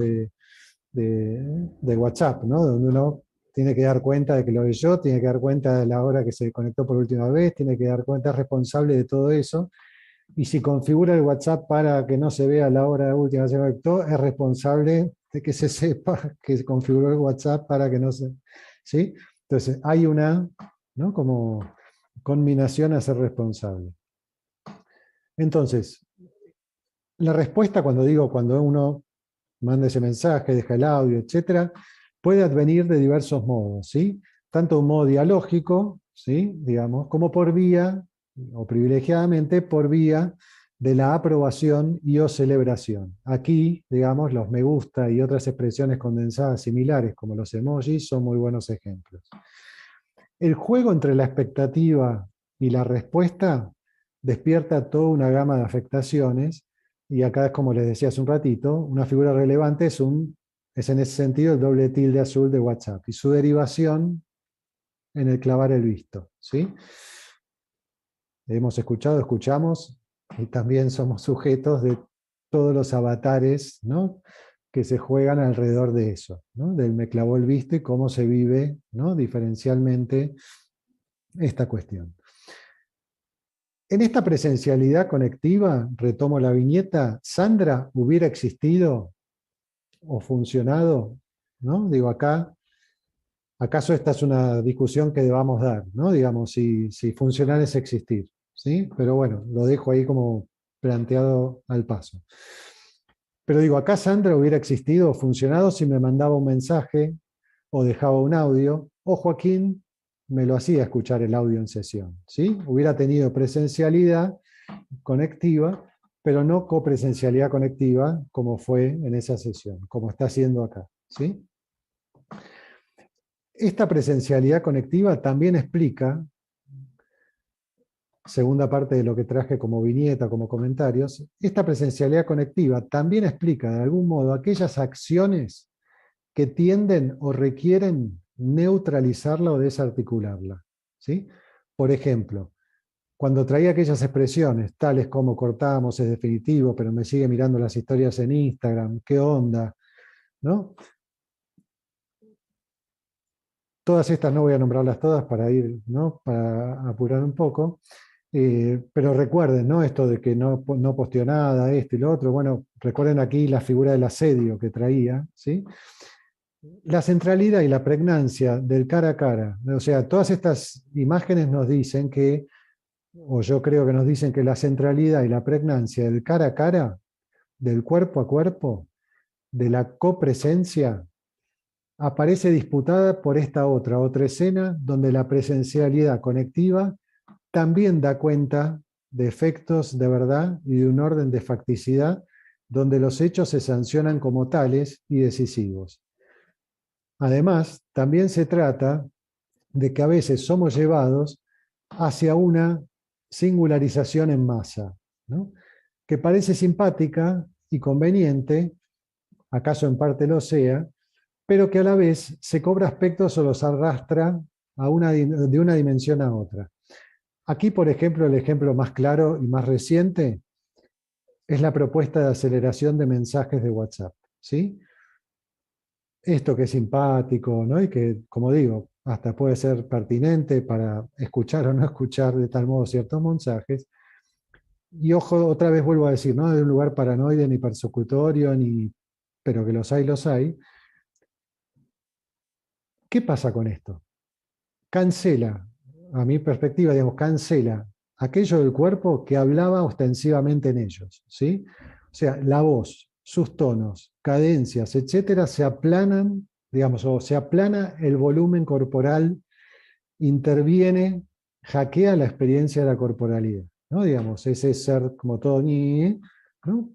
de WhatsApp, ¿no?, donde uno tiene que dar cuenta de que lo leyó, tiene que dar cuenta de la hora que se conectó por última vez, tiene que dar cuenta, es responsable de todo eso. Y si configura el WhatsApp para que no se vea la hora última que se conectó, es responsable de que se sepa que se configuró el WhatsApp para que no se... ¿sí? Entonces, hay una, ¿no?, como conminación a ser responsable. Entonces, la respuesta cuando uno manda ese mensaje, deja el audio, etc., puede advenir de diversos modos, ¿sí? Tanto un modo dialógico, ¿sí?, digamos, como por vía, o privilegiadamente por vía de la aprobación y o celebración. Aquí, digamos, los me gusta y otras expresiones condensadas similares, como los emojis, son muy buenos ejemplos. El juego entre la expectativa y la respuesta despierta toda una gama de afectaciones, y acá es como les decía hace un ratito, una figura relevante es en ese sentido el doble tilde azul de WhatsApp, y su derivación en el clavar el visto, ¿sí? Hemos escuchado, escuchamos, y también somos sujetos de todos los avatares, ¿no?, que se juegan alrededor de eso, ¿no?, del me clavó el visto y cómo se vive, ¿no?, diferencialmente esta cuestión. En esta presencialidad conectiva, retomo la viñeta, ¿Sandra hubiera existido o funcionado? ¿No? Digo, acá, ¿acaso esta es una discusión que debamos dar? ¿No? Digamos, si funcionar es existir, ¿sí? Pero bueno, lo dejo ahí como planteado al paso. Pero digo, acá Sandra hubiera existido o funcionado si me mandaba un mensaje o dejaba un audio, o Joaquín me lo hacía escuchar el audio en sesión, ¿sí? Hubiera tenido presencialidad conectiva, pero no copresencialidad conectiva como fue en esa sesión, como está haciendo acá, ¿sí? Esta presencialidad conectiva también explica, segunda parte de lo que traje como viñeta, como comentarios, esta presencialidad conectiva también explica de algún modo aquellas acciones que tienden o requieren neutralizarla o desarticularla, ¿sí? Por ejemplo, cuando traía aquellas expresiones, tales como cortamos, es definitivo, pero me sigue mirando las historias en Instagram, ¿qué onda?, ¿no? Todas estas no voy a nombrarlas todas para ir, ¿no?, para apurar un poco, pero recuerden, ¿no?, esto de que no posteó nada, esto y lo otro. Bueno, recuerden aquí la figura del asedio que traía, ¿sí? La centralidad y la pregnancia del cara a cara, o sea, todas estas imágenes nos dicen que, o yo creo que nos dicen que la centralidad y la pregnancia del cara a cara, del cuerpo a cuerpo, de la copresencia, aparece disputada por esta otra escena donde la presencialidad conectiva también da cuenta de efectos de verdad y de un orden de facticidad donde los hechos se sancionan como tales y decisivos. Además, también se trata de que a veces somos llevados hacia una singularización en masa, ¿no? Que parece simpática y conveniente, acaso en parte lo sea, pero que a la vez se cobra aspectos o los arrastra de una dimensión a otra. Aquí, por ejemplo, el ejemplo más claro y más reciente es la propuesta de aceleración de mensajes de WhatsApp, ¿sí? Esto que es simpático, ¿no? Y que, como digo, hasta puede ser pertinente para escuchar o no escuchar de tal modo ciertos mensajes. Y ojo, otra vez vuelvo a decir, no de un lugar paranoide ni persecutorio, pero que los hay, los hay. ¿Qué pasa con esto? Cancela, a mi perspectiva, digamos, cancela aquello del cuerpo que hablaba ostensivamente en ellos, ¿sí? O sea, la voz, sus tonos, cadencias, etcétera, se aplanan, digamos, o se aplana el volumen corporal, interviene, hackea la experiencia de la corporalidad, ¿no? Digamos, ese ser como todo, ¿no?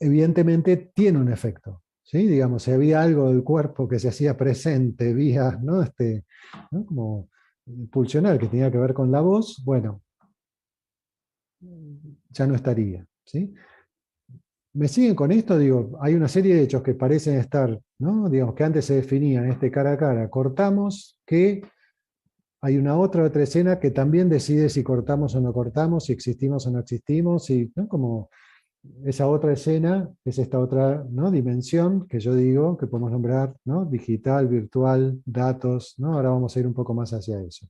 Evidentemente tiene un efecto, ¿sí? Digamos, si había algo del cuerpo que se hacía presente vía, ¿no? ¿no? Como pulsional que tenía que ver con la voz, bueno, ya no estaría, ¿sí? ¿Me siguen con esto? Digo, hay una serie de hechos que parecen estar, ¿no? Digamos, que antes se definían cara a cara, cortamos, que hay una otra escena que también decide si cortamos o no cortamos, si existimos o no existimos, y, ¿no? Como esa otra escena es esta otra, ¿no? Dimensión que yo digo que podemos nombrar, ¿no? Digital, virtual, datos, ¿no? Ahora vamos a ir un poco más hacia eso.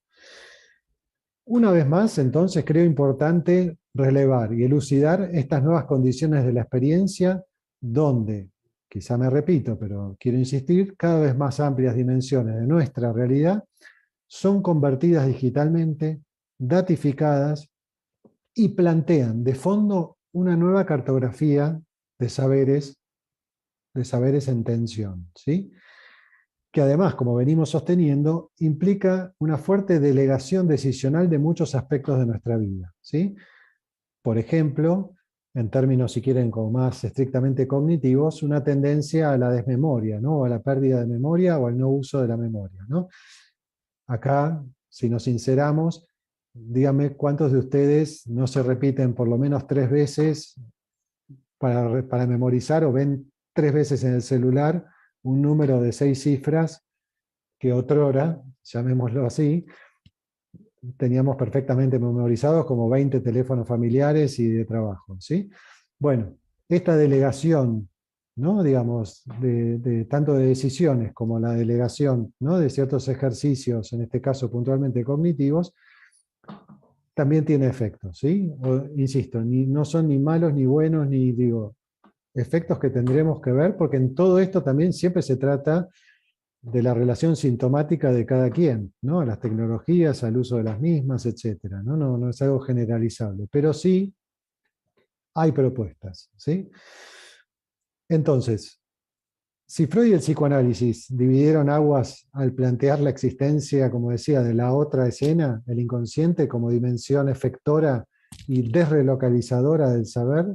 Una vez más, entonces, creo importante relevar y elucidar estas nuevas condiciones de la experiencia donde, quizá me repito, pero quiero insistir, cada vez más amplias dimensiones de nuestra realidad son convertidas digitalmente, datificadas y plantean de fondo una nueva cartografía de saberes en tensión, ¿sí? Que además, como venimos sosteniendo, implica una fuerte delegación decisional de muchos aspectos de nuestra vida, ¿sí? Por ejemplo, en términos, si quieren, como más estrictamente cognitivos, una tendencia a la desmemoria, ¿no? A la pérdida de memoria o al no uso de la memoria, ¿no? Acá, si nos sinceramos, díganme cuántos de ustedes no se repiten por lo menos 3 veces para memorizar o ven 3 veces en el celular un número de 6 cifras que otrora, llamémoslo así, teníamos perfectamente memorizados como 20 teléfonos familiares y de trabajo, ¿sí? Bueno, esta delegación, ¿no? Digamos, tanto de decisiones como la delegación, ¿no? De ciertos ejercicios, en este caso puntualmente cognitivos, también tiene efectos, ¿sí? Insisto, no son ni malos ni buenos, ni digo, efectos que tendremos que ver, porque en todo esto también siempre se trata de la relación sintomática de cada quien, ¿no? A las tecnologías, al uso de las mismas, etcétera, ¿no? No es algo generalizable, pero sí hay propuestas, ¿sí? Entonces, si Freud y el psicoanálisis dividieron aguas al plantear la existencia, como decía, de la otra escena, el inconsciente como dimensión efectora y desrelocalizadora del saber,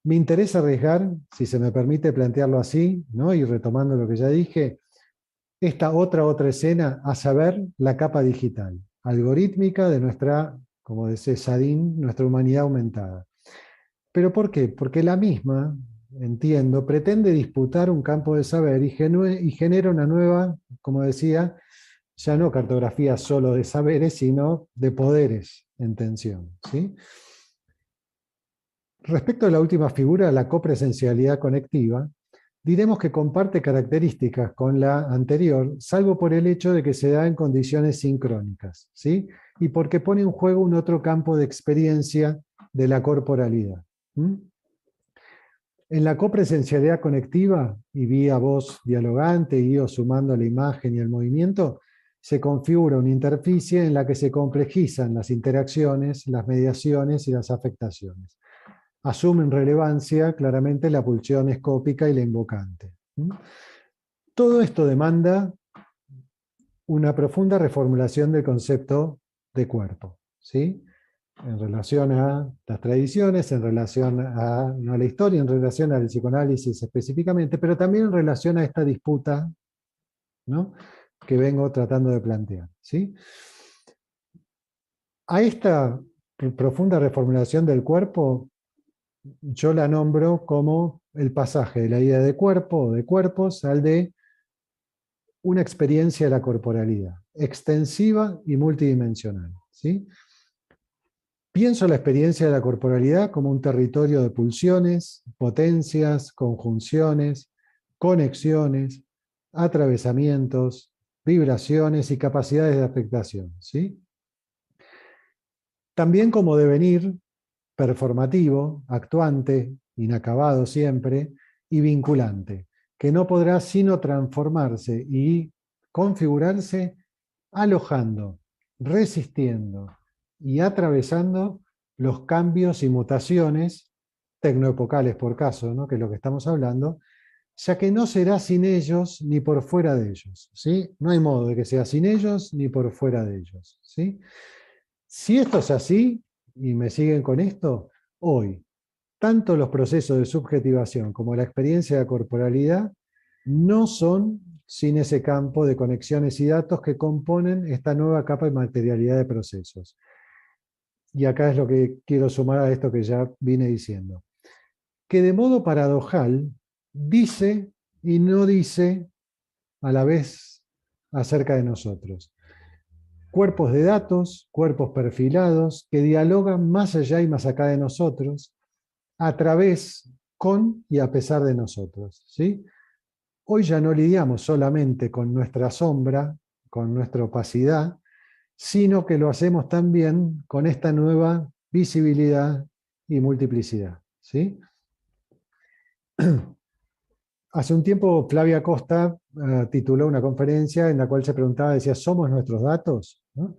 me interesa arriesgar, si se me permite plantearlo así, ¿no? Y retomando lo que ya dije, esta otra escena, a saber, la capa digital, algorítmica de nuestra, como dice Sadin, nuestra humanidad aumentada. ¿Pero por qué? Porque la misma, entiendo, pretende disputar un campo de saber y genera una nueva, como decía, ya no cartografía solo de saberes, sino de poderes en tensión, ¿sí? Respecto a la última figura, la copresencialidad conectiva, diremos que comparte características con la anterior, salvo por el hecho de que se da en condiciones sincrónicas, ¿sí? Y porque pone en juego un otro campo de experiencia de la corporalidad. En la copresencialidad conectiva y vía voz dialogante y o sumando la imagen y el movimiento, se configura una interficie en la que se complejizan las interacciones, las mediaciones y las afectaciones. Asumen relevancia claramente la pulsión escópica y la invocante. Todo esto demanda una profunda reformulación del concepto de cuerpo, ¿sí? En relación a las tradiciones, en relación no a la historia, en relación al psicoanálisis específicamente, pero también en relación a esta disputa, ¿no? Que vengo tratando de plantear, ¿sí? A esta profunda reformulación del cuerpo, yo la nombro como el pasaje de la idea de cuerpo o de cuerpos al de una experiencia de la corporalidad, extensiva y multidimensional. ¿Sí? Pienso la experiencia de la corporalidad como un territorio de pulsiones, potencias, conjunciones, conexiones, atravesamientos, vibraciones y capacidades de afectación. ¿Sí? También como devenir performativo, actuante, inacabado siempre, y vinculante, que no podrá sino transformarse y configurarse alojando, resistiendo y atravesando los cambios y mutaciones tecnoepocales por caso, ¿no? Que es lo que estamos hablando, ya que no será sin ellos ni por fuera de ellos. ¿Sí? No hay modo de que sea sin ellos ni por fuera de ellos. ¿Sí? Si esto es así, y me siguen con esto, hoy, tanto los procesos de subjetivación como la experiencia de corporalidad no son sin ese campo de conexiones y datos que componen esta nueva capa de materialidad de procesos. Y acá es lo que quiero sumar a esto que ya vine diciendo. Que de modo paradojal dice y no dice a la vez acerca de nosotros. Cuerpos de datos, cuerpos perfilados, que dialogan más allá y más acá de nosotros, a través, con y a pesar de nosotros. ¿Sí? Hoy ya no lidiamos solamente con nuestra sombra, con nuestra opacidad, sino que lo hacemos también con esta nueva visibilidad y multiplicidad. ¿Sí? Hace un tiempo Flavia Costa tituló una conferencia en la cual se preguntaba, decía, ¿somos nuestros datos? ¿No?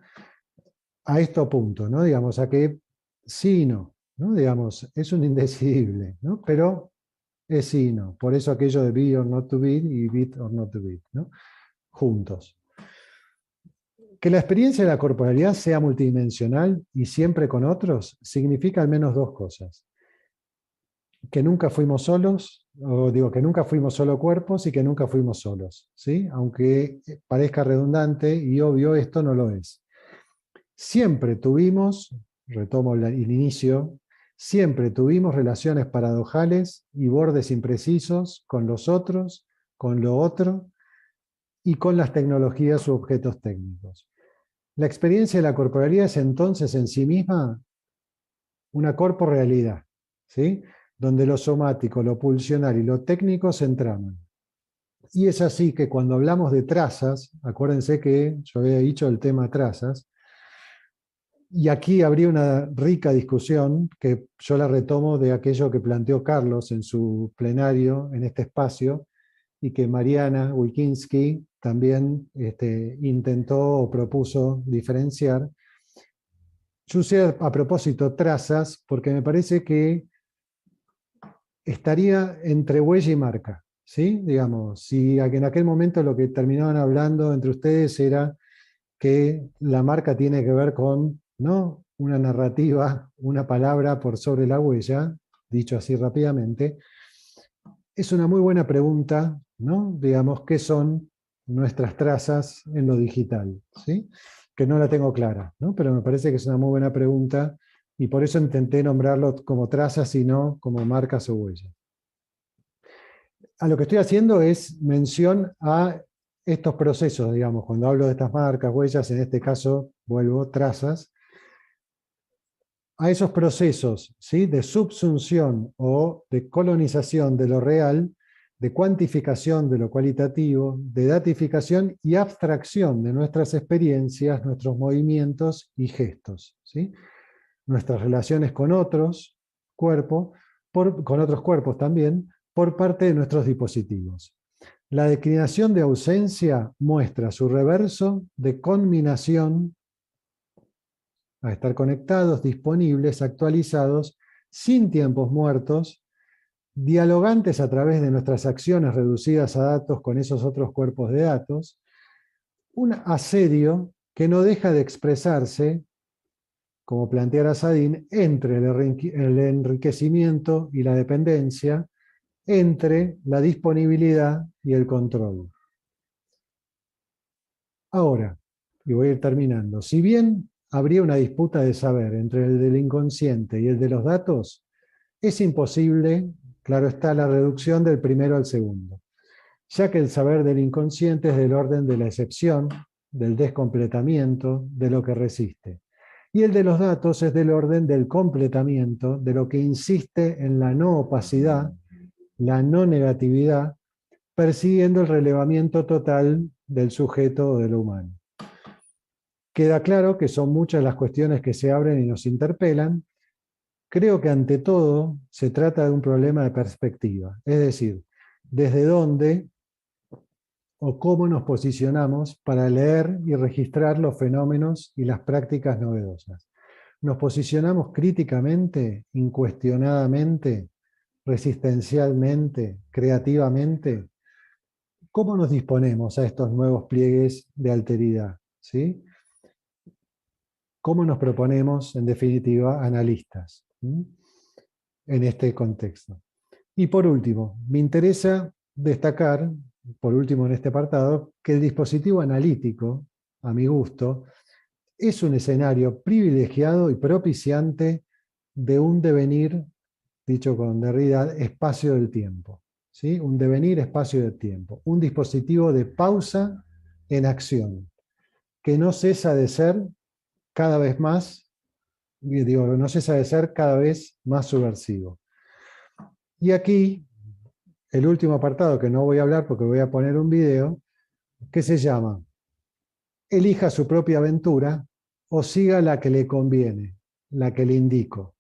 A esto apunto, ¿no? Digamos, a que sí y no, ¿no? Digamos, es un indecidible, ¿no? Pero es sí y no. Por eso aquello de be or not to be y bit or not to be, ¿no? Juntos. Que la experiencia de la corporalidad sea multidimensional y siempre con otros significa al menos dos cosas. Que nunca fuimos solos, o digo, que nunca fuimos solo cuerpos y que nunca fuimos solos, ¿sí? Aunque parezca redundante y obvio, esto no lo es. Siempre tuvimos, retomo el inicio, siempre tuvimos relaciones paradojales y bordes imprecisos con los otros, con lo otro y con las tecnologías u objetos técnicos. La experiencia de la corporalidad es entonces en sí misma una corporealidad, ¿sí? Donde lo somático, lo pulsional y lo técnico se entraman. Y es así que cuando hablamos de trazas, acuérdense que yo había dicho el tema trazas, y aquí habría una rica discusión que yo la retomo de aquello que planteó Carlos en su plenario en este espacio y que Mariana Wilkinski también intentó o propuso diferenciar. Yo usé a propósito trazas porque me parece que estaría entre huella y marca. ¿Sí? Digamos, si en aquel momento lo que terminaban hablando entre ustedes era que la marca tiene que ver con, ¿no?, una narrativa, una palabra por sobre la huella, dicho así rápidamente, es una muy buena pregunta, ¿no? Digamos, ¿qué son nuestras trazas en lo digital? ¿Sí? Que no la tengo clara, ¿no? Pero me parece que es una muy buena pregunta y por eso intenté nombrarlo como trazas y no como marcas o huellas. A lo que estoy haciendo es mención a estos procesos, digamos, cuando hablo de estas marcas, huellas, en este caso, vuelvo, trazas, a esos procesos, ¿sí?, de subsunción o de colonización de lo real, de cuantificación de lo cualitativo, de datificación y abstracción de nuestras experiencias, nuestros movimientos y gestos, ¿sí? Nuestras relaciones con otros cuerpos, con otros cuerpos también, por parte de nuestros dispositivos. La declinación de ausencia muestra su reverso de conminación a estar conectados, disponibles, actualizados, sin tiempos muertos, dialogantes a través de nuestras acciones reducidas a datos con esos otros cuerpos de datos, un asedio que no deja de expresarse, como planteara Sadin, entre el enriquecimiento y la dependencia, entre la disponibilidad y el control. Ahora, y voy a ir terminando, si bien habría una disputa de saber entre el del inconsciente y el de los datos, es imposible, claro está, la reducción del primero al segundo, ya que el saber del inconsciente es del orden de la excepción, del descompletamiento, de lo que resiste. Y el de los datos es del orden del completamiento, de lo que insiste en la no opacidad, la no negatividad, persiguiendo el relevamiento total del sujeto o de lo humano. Queda claro que son muchas las cuestiones que se abren y nos interpelan. Creo que ante todo se trata de un problema de perspectiva, es decir, desde dónde o cómo nos posicionamos para leer y registrar los fenómenos y las prácticas novedosas. ¿Nos posicionamos críticamente, incuestionadamente, resistencialmente, creativamente? ¿Cómo nos disponemos a estos nuevos pliegues de alteridad? ¿Sí? ¿Cómo nos proponemos, en definitiva, analistas en este contexto? Y por último, me interesa destacar, por último en este apartado, que el dispositivo analítico, a mi gusto, es un escenario privilegiado y propiciante de un devenir, dicho con Derrida, espacio del tiempo. ¿Sí? Un devenir espacio del tiempo. Un dispositivo de pausa en acción, que no cesa de ser cada vez más, digo, no cesa de ser cada vez más subversivo. Y aquí, el último apartado que no voy a hablar porque voy a poner un video, que se llama Elija su propia aventura o siga la que le conviene, la que le indico.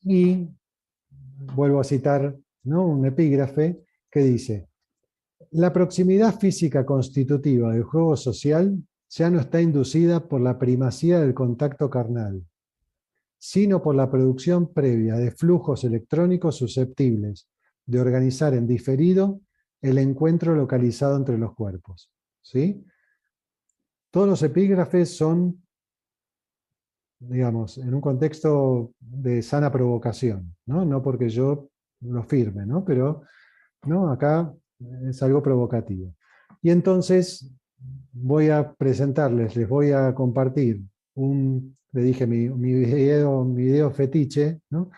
Y vuelvo a citar, ¿no?, un epígrafe que dice: la proximidad física constitutiva del juego social ya no está inducida por la primacía del contacto carnal, sino por la producción previa de flujos electrónicos susceptibles de organizar en diferido el encuentro localizado entre los cuerpos. ¿Sí? Todos los epígrafes son, digamos, en un contexto de sana provocación, ¿no? No porque yo lo firme, ¿no? Pero ¿no? Acá es algo provocativo. Y entonces voy a presentarles, les voy a compartir le dije, mi video fetiche, ¿no?,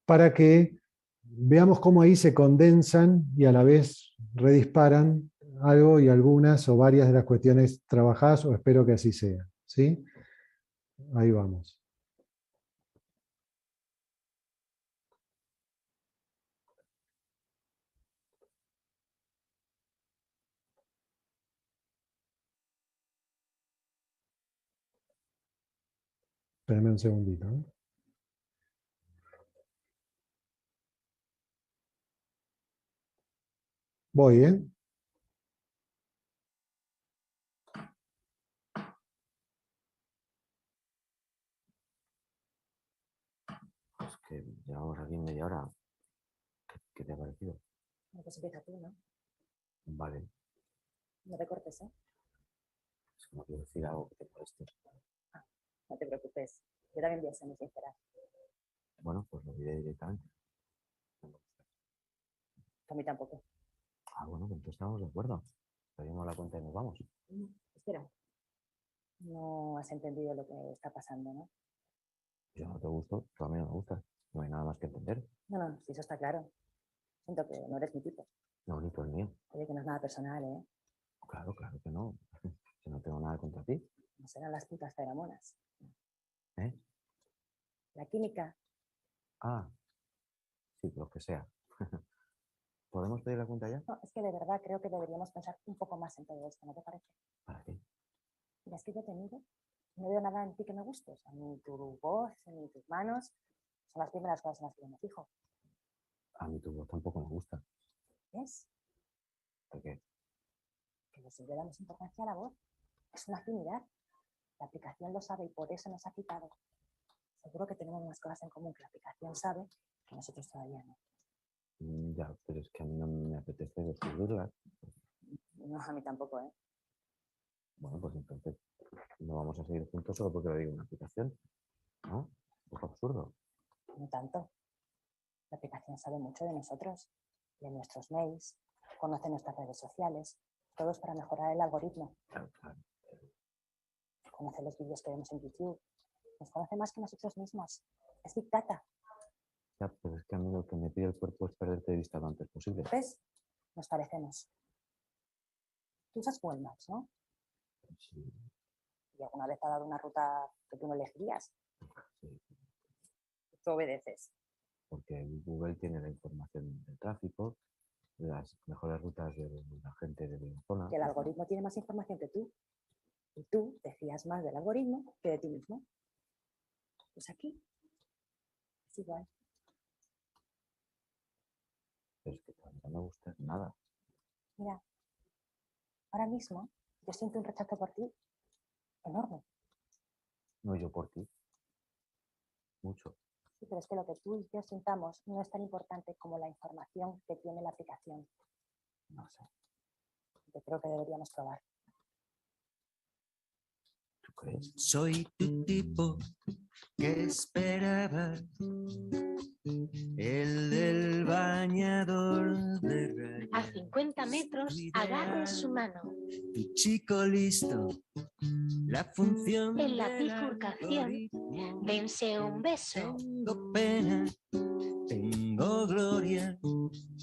para que veamos cómo ahí se condensan y a la vez redisparan algo y algunas o varias de las cuestiones trabajadas, o espero que así sea. ¿Sí? Ahí vamos. Espérame un segundito, ¿eh? Voy, ¿eh? Pues que llevamos aquí media hora. ¿Qué te ha parecido? Bueno, pues empieza tú, ¿no? Vale. No te cortes, ¿eh? Es como quiero decir algo que te moleste. Ah, no te preocupes. Yo también voy a ser muy sincera. Bueno, pues lo diré directamente. A mí tampoco. Ah, bueno, pues entonces estamos de acuerdo. Pedimos la cuenta y nos vamos. Espera. No has entendido lo que está pasando, ¿no? Yo no te gusto, tú a mí no me gustas. No hay nada más que entender. No, si eso está claro. Siento que no eres mi tipo. No, ni tú el mío. Oye, que no es nada personal, ¿eh? Claro que no. Que no tengo nada contra ti. No serán las putas feromonas. ¿Eh? La química. Ah, sí, lo que sea. ¿Podemos pedir la cuenta ya? No, es que de verdad creo que deberíamos pensar un poco más en todo esto, ¿no te parece? ¿Para qué? Mira, es que yo te miro, no veo nada en ti que me guste. O sea, ni tu voz, ni tus manos. Son las primeras cosas en las que yo me fijo. A mí tu voz tampoco me gusta. ¿Ves? ¿Por qué? Que siempre damos importancia a la voz. Es una afinidad. La aplicación lo sabe y por eso nos ha quitado. Seguro que tenemos más cosas en común que la aplicación sabe que nosotros todavía no. Ya, pero es que a mí no me apetece descubrirlas. No, a mí tampoco, ¿eh? Bueno, pues entonces no vamos a seguir juntos solo porque lo diga una aplicación. ¿No? Es absurdo. No tanto. La aplicación sabe mucho de nosotros, de nuestros mails, conoce nuestras redes sociales, todo es para mejorar el algoritmo. Claro. Conoce los vídeos que vemos en YouTube. Nos conoce más que nosotros mismos. Es Big Data. Ya, pero es que a mí lo que me pide el cuerpo es perderte de vista lo antes posible. ¿Ves? Nos parecemos. Tú usas Google Maps, ¿no? Sí, ¿Y alguna vez te ha dado una ruta que tú no elegirías? sí, Tú obedeces. porque Google tiene la información del tráfico, las mejores rutas de la gente de la zona. Que el algoritmo tiene más información que tú. Y tú te fías más del algoritmo que de ti mismo. Pues aquí es igual. Pero es que no me gusta nada. Mira, ahora mismo yo siento un rechazo por ti enorme. No yo por ti. Mucho. Sí, pero es que lo que tú y yo sintamos no es tan importante como la información que tiene la aplicación. No sé. Yo creo que deberíamos probar. ¿Tú crees? Soy tu tipo que esperaba, el del bañador de rayas. A 50 metros, agarre su mano. Tu chico listo, la función. En la del bifurcación, algoritmo. dense un beso. Tengo pena, tengo gloria,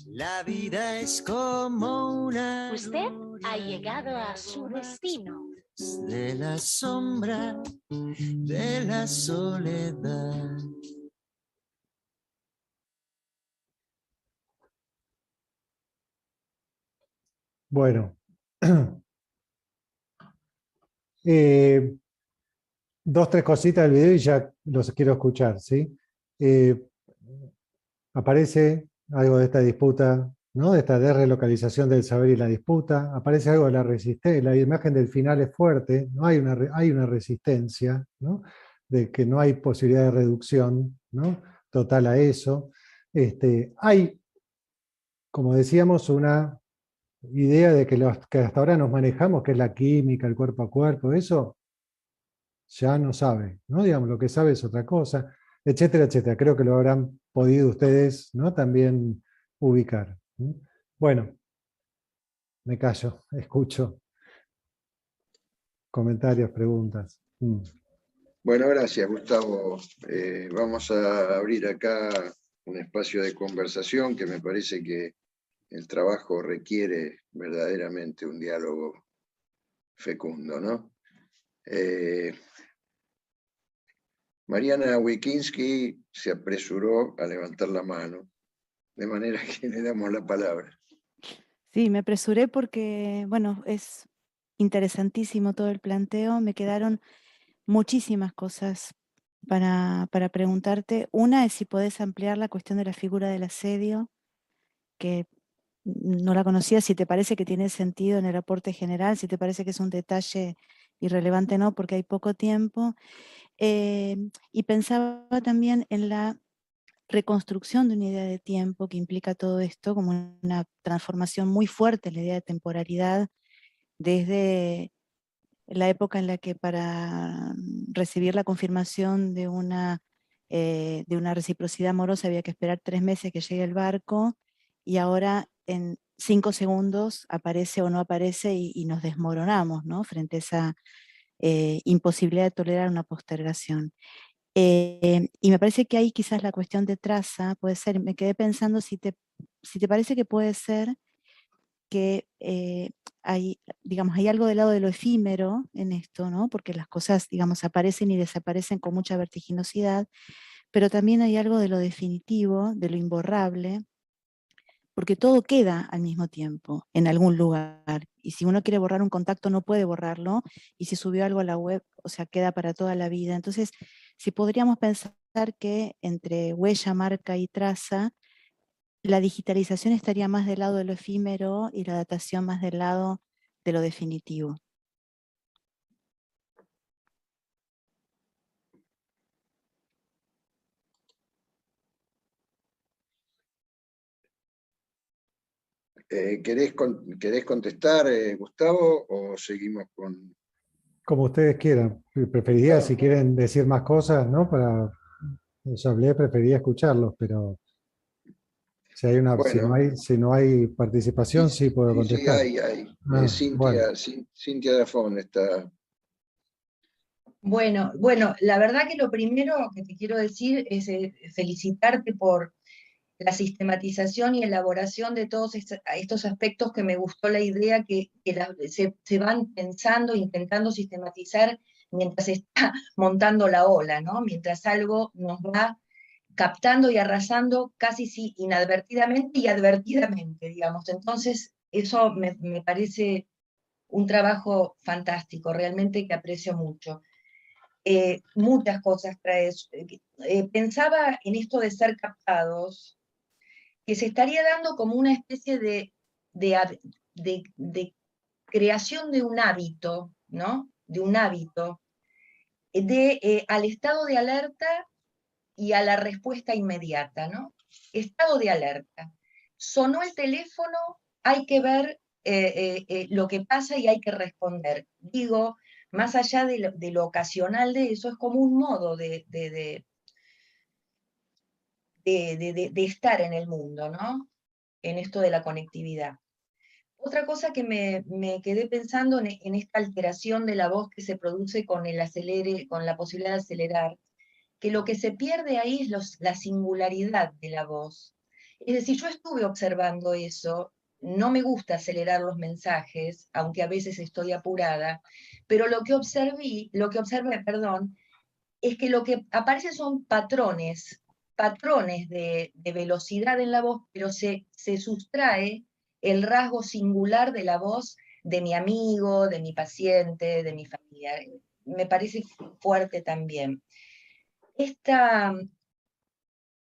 la vida es como una. Usted ha gloria llegado a su destino. de la sombra, de la soledad. Bueno. Dos, tres cositas del video y ya los quiero escuchar, ¿sí? Aparece algo de esta disputa, ¿no? De esta desrelocalización del saber y la disputa. Aparece algo de la resistencia. La imagen del final es fuerte, ¿no? Hay una resistencia, ¿no? De que no hay posibilidad de reducción, ¿no? Total a eso. Hay, como decíamos, una idea de que los que hasta ahora nos manejamos, que es la química, el cuerpo a cuerpo, eso ya no sabe, ¿no? Digamos, lo que sabe es otra cosa, etcétera, etcétera. Creo que lo habrán podido ustedes, ¿no? También ubicar. Bueno, me callo, escucho comentarios, preguntas. Bueno, gracias, Gustavo. Vamos a abrir acá un espacio de conversación que me parece que el trabajo requiere verdaderamente un diálogo fecundo, ¿no? Mariana Wikinski se apresuró a levantar la mano, de manera que le damos la palabra. Sí, me apresuré porque, bueno, es interesantísimo todo el planteo. Me quedaron muchísimas cosas para preguntarte. Una es si podés ampliar la cuestión de la figura del asedio, que no la conocía, si te parece que tiene sentido en el aporte general, si te parece que es un detalle irrelevante, no, porque hay poco tiempo. Y pensaba también en la reconstrucción de una idea de tiempo que implica todo esto, como una transformación muy fuerte en la idea de temporalidad, desde la época en la que para recibir la confirmación de una reciprocidad amorosa había que esperar 3 meses que llegue el barco, y ahora en 5 segundos aparece o no aparece y nos desmoronamos, ¿no? Frente a esa imposibilidad de tolerar una postergación. Y me parece que ahí quizás la cuestión de traza puede ser, me quedé pensando si te parece que puede ser que digamos, hay algo del lado de lo efímero en esto, ¿no? Porque las cosas, digamos, aparecen y desaparecen con mucha vertiginosidad, pero también hay algo de lo definitivo, de lo imborrable, porque todo queda al mismo tiempo, en algún lugar. Y si uno quiere borrar un contacto, no puede borrarlo, y si subió algo a la web, o sea, queda para toda la vida. Entonces, si podríamos pensar que entre huella, marca y traza, la digitalización estaría más del lado de lo efímero y la datación más del lado de lo definitivo. ¿Querés contestar, Gustavo, o seguimos con...? Como ustedes quieran. Preferiría, No, si quieren decir más cosas, ¿no? Ya hablé, preferiría escucharlos, pero si bueno, si no hay participación, sí puedo sí, contestar. hay. Bueno, Cintia Dafón está Bueno, la verdad que lo primero que te quiero decir es felicitarte por la sistematización y elaboración de todos estos aspectos que me gustó la idea se van pensando, intentando sistematizar mientras se está montando la ola, ¿no? Mientras algo nos va captando y arrasando casi sí, inadvertidamente y advertidamente, digamos. Entonces, eso me parece un trabajo fantástico, realmente que aprecio mucho. Muchas cosas traes. Pensaba en esto de ser captados, que se estaría dando como una especie de creación de un hábito, ¿no? De un hábito, al estado de alerta y a la respuesta inmediata, ¿no? Estado de alerta. Sonó el teléfono, hay que ver lo que pasa y hay que responder. Digo, más allá de lo ocasional de eso, es como un modo de estar en el mundo, ¿no? En esto de la conectividad. Otra cosa que me quedé pensando en esta alteración de la voz que se produce con el acelere, con la posibilidad de acelerar, que lo que se pierde ahí es la singularidad de la voz. Es decir, yo estuve observando eso, no me gusta acelerar los mensajes, aunque a veces estoy apurada, pero lo que observé, perdón, es que lo que aparece son patrones de velocidad en la voz, pero se sustrae el rasgo singular de la voz de mi amigo, de mi paciente, de mi familiar. Me parece fuerte también. Esta,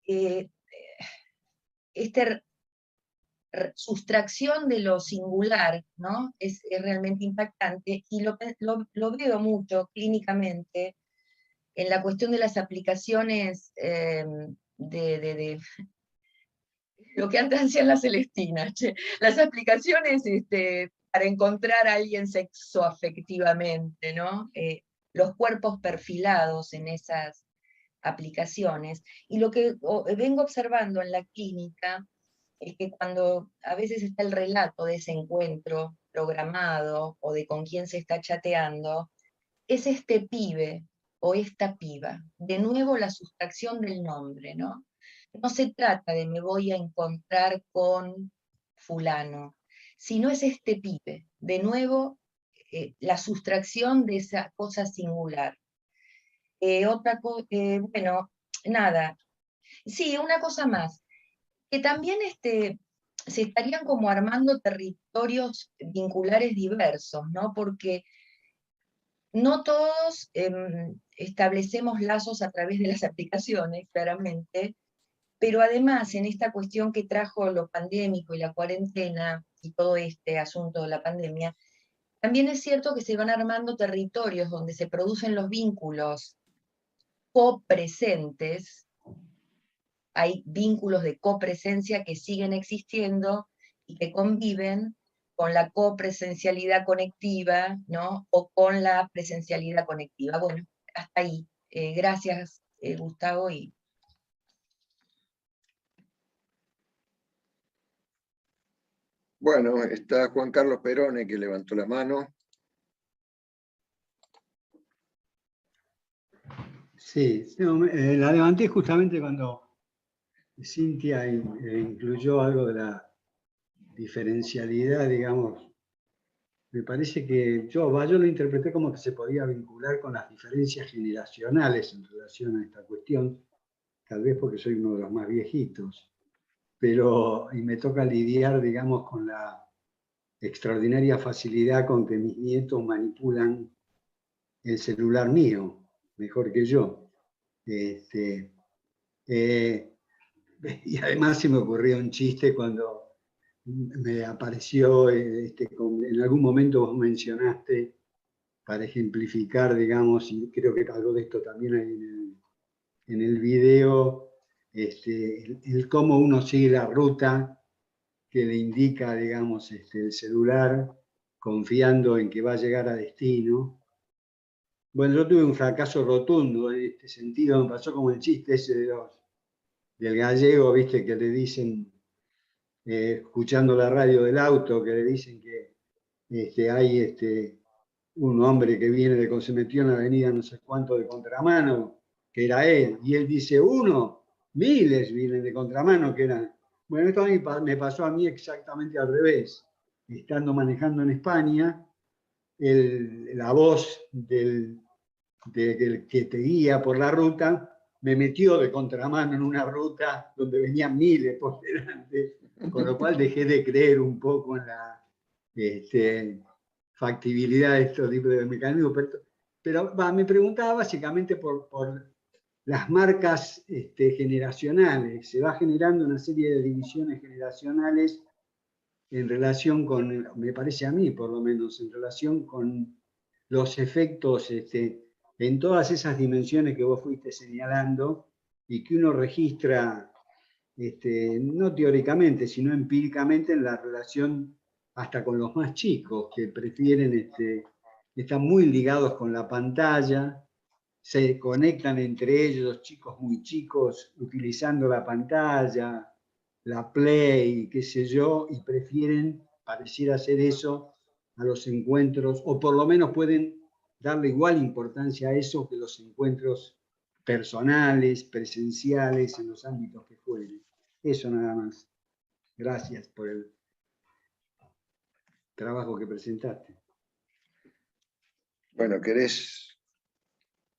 eh, esta sustracción de lo singular, ¿no? Es realmente impactante y lo veo mucho clínicamente en la cuestión de las aplicaciones lo que antes hacían las Celestinas, che, las aplicaciones para encontrar a alguien sexoafectivamente, ¿no? Los cuerpos perfilados en esas aplicaciones. Y lo que vengo observando en la clínica es que cuando a veces está el relato de ese encuentro programado o de con quién se está chateando, es este pibe o esta piba. De nuevo la sustracción del nombre, ¿no? No se trata de me voy a encontrar con fulano, sino es este pibe. De nuevo, la sustracción de esa cosa singular. Bueno, nada. Sí, una cosa más, que también se estarían como armando territorios vinculares diversos, ¿no? Porque no todos establecemos lazos a través de las aplicaciones, claramente, pero además en esta cuestión que trajo lo pandémico y la cuarentena y todo este asunto de la pandemia, también es cierto que se van armando territorios donde se producen los vínculos copresentes, hay vínculos de copresencia que siguen existiendo y que conviven con la copresencialidad conectiva, ¿no? O con la presencialidad conectiva. Bueno, hasta ahí. Gracias, Gustavo. Bueno, está Juan Carlos Perone, que levantó la mano. Sí, no, la levanté justamente cuando Cintia incluyó algo de la diferencialidad, digamos. Me parece que yo lo interpreté como que se podía vincular con las diferencias generacionales en relación a esta cuestión, tal vez porque soy uno de los más viejitos, y me toca lidiar, digamos, con la extraordinaria facilidad con que mis nietos manipulan el celular mío, mejor que yo. Y además se me ocurrió un chiste cuando me apareció, en algún momento vos mencionaste, para ejemplificar, digamos, y creo que algo de esto también hay en el video, el cómo uno sigue la ruta que le indica, digamos, el celular, confiando en que va a llegar a destino. Bueno, yo tuve un fracaso rotundo en este sentido, me pasó como el chiste ese del gallego, viste, que le dicen, escuchando la radio del auto, que le dicen que hay un hombre que viene se metió en la avenida no sé cuánto de contramano, que era él, y él dice, miles vienen de contramano, que eran... Bueno, esto a mí me pasó a mí exactamente al revés. Estando manejando en España, la voz del que te guía por la ruta me metió de contramano en una ruta donde venían miles por delante, con lo cual dejé de creer un poco en la factibilidad de estos tipos de mecanismos. Pero me preguntaba básicamente por las marcas generacionales. Se va generando una serie de divisiones generacionales en relación con, me parece a mí por lo menos, en relación con los efectos en todas esas dimensiones que vos fuiste señalando y que uno registra, no teóricamente, sino empíricamente en la relación hasta con los más chicos, que prefieren, están muy ligados con la pantalla, se conectan entre ellos, los chicos muy chicos, utilizando la pantalla, la Play, qué sé yo, y prefieren, pareciera hacer eso, a los encuentros, o por lo menos pueden darle igual importancia a eso que los encuentros personales, presenciales, en los ámbitos que fueren. Eso nada más. Gracias por el trabajo que presentaste. Bueno, ¿querés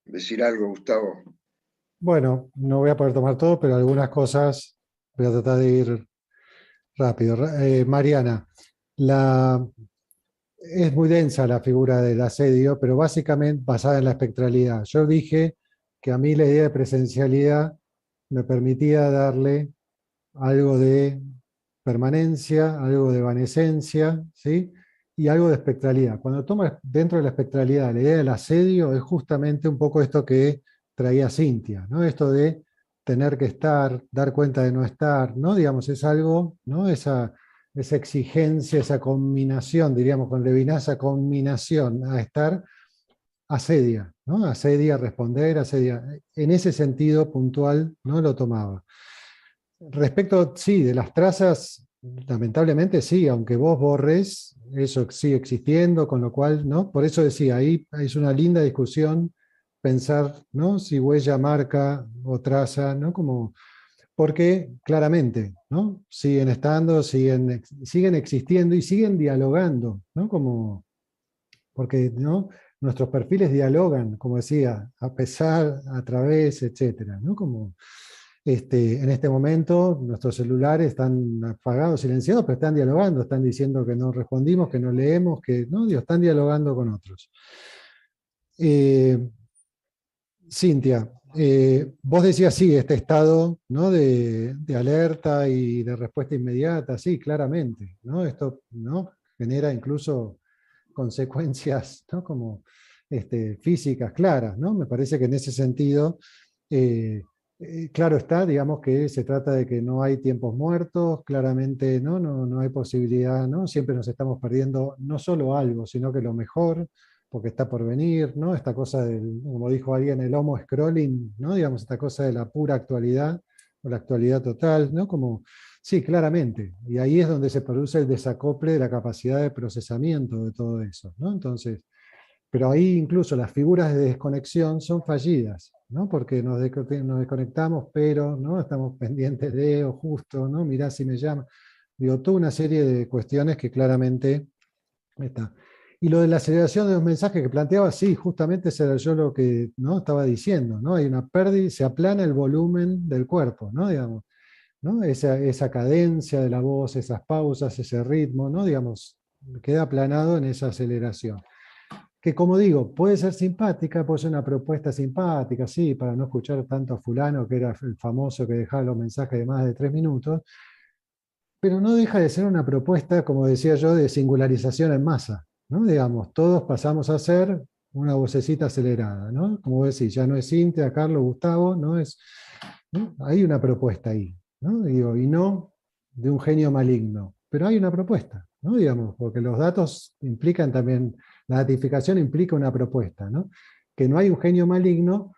decir algo, Gustavo? Bueno, no voy a poder tomar todo, pero algunas cosas voy a tratar de ir rápido. Mariana, es muy densa la figura del asedio, pero básicamente basada en la espectralidad. Yo dije que a mí la idea de presencialidad me permitía darle algo de permanencia, algo de evanescencia, ¿sí? Y algo de espectralidad. Cuando tomas dentro de la espectralidad la idea del asedio, es justamente un poco esto que traía Cintia, ¿no? Esto de tener que estar, dar cuenta de no estar, ¿no? Digamos, es algo, ¿no? Esa exigencia, esa combinación, diríamos con Levinas, esa combinación a estar, asedia, ¿no? Asedia, responder, asedia. En ese sentido puntual, ¿no? Lo tomaba. Respecto, sí, de las trazas, lamentablemente sí, aunque vos borres, eso sigue existiendo, con lo cual, ¿no? Por eso decía, ahí es una linda discusión pensar, ¿no? Si huella, marca o traza, ¿no? Como, porque claramente, ¿no? Siguen estando, siguen existiendo y siguen dialogando, ¿no? Como, porque, ¿no? Nuestros perfiles dialogan, como decía, a pesar, a través, etcétera, ¿no? Como, en este momento nuestros celulares están apagados, silenciados, pero están dialogando, están diciendo que no respondimos, que no leemos, que no, Dios, están dialogando con otros. Cintia, vos decías, sí, este estado, ¿no? de alerta y de respuesta inmediata, sí, claramente, ¿no? Esto, ¿no? Genera incluso consecuencias, ¿no? Como físicas claras, ¿no? Me parece que en ese sentido, claro está, digamos que se trata de que no hay tiempos muertos, claramente no hay posibilidad, ¿no? Siempre nos estamos perdiendo no solo algo, sino que lo mejor, porque está por venir, ¿no? Esta cosa del, como dijo alguien, el homo scrolling, ¿no? Digamos, esta cosa de la pura actualidad, o la actualidad total, ¿no? Como, sí, claramente, y ahí es donde se produce el desacople de la capacidad de procesamiento de todo eso, ¿no? Entonces, pero ahí incluso las figuras de desconexión son fallidas, ¿no? Porque nos desconectamos, pero ¿no? Estamos pendientes de, o justo, ¿no? Mirá si me llama. Digo, toda una serie de cuestiones que claramente está. Y lo de la aceleración de los mensajes que planteaba, sí, justamente eso era yo lo que, ¿no? Estaba diciendo, ¿no? Hay una pérdida, se aplana el volumen del cuerpo, ¿no? Digamos, ¿no? Esa cadencia de la voz, esas pausas, ese ritmo, ¿no? Digamos, queda aplanado en esa aceleración. Que como digo, puede ser simpática, puede ser una propuesta simpática, sí, para no escuchar tanto a fulano, que era el famoso que dejaba los mensajes de más de 3 minutos, pero no deja de ser una propuesta, como decía yo, de singularización en masa, ¿no? Digamos, todos pasamos a ser una vocecita acelerada, ¿no? Como decís, ya no es Cintia, Carlos, Gustavo, ¿no? ¿no? Hay una propuesta ahí, ¿no? Digo, y no de un genio maligno, pero hay una propuesta, ¿no? Digamos, porque los datos implican también, la datificación implica una propuesta, ¿no? Que no hay un genio maligno,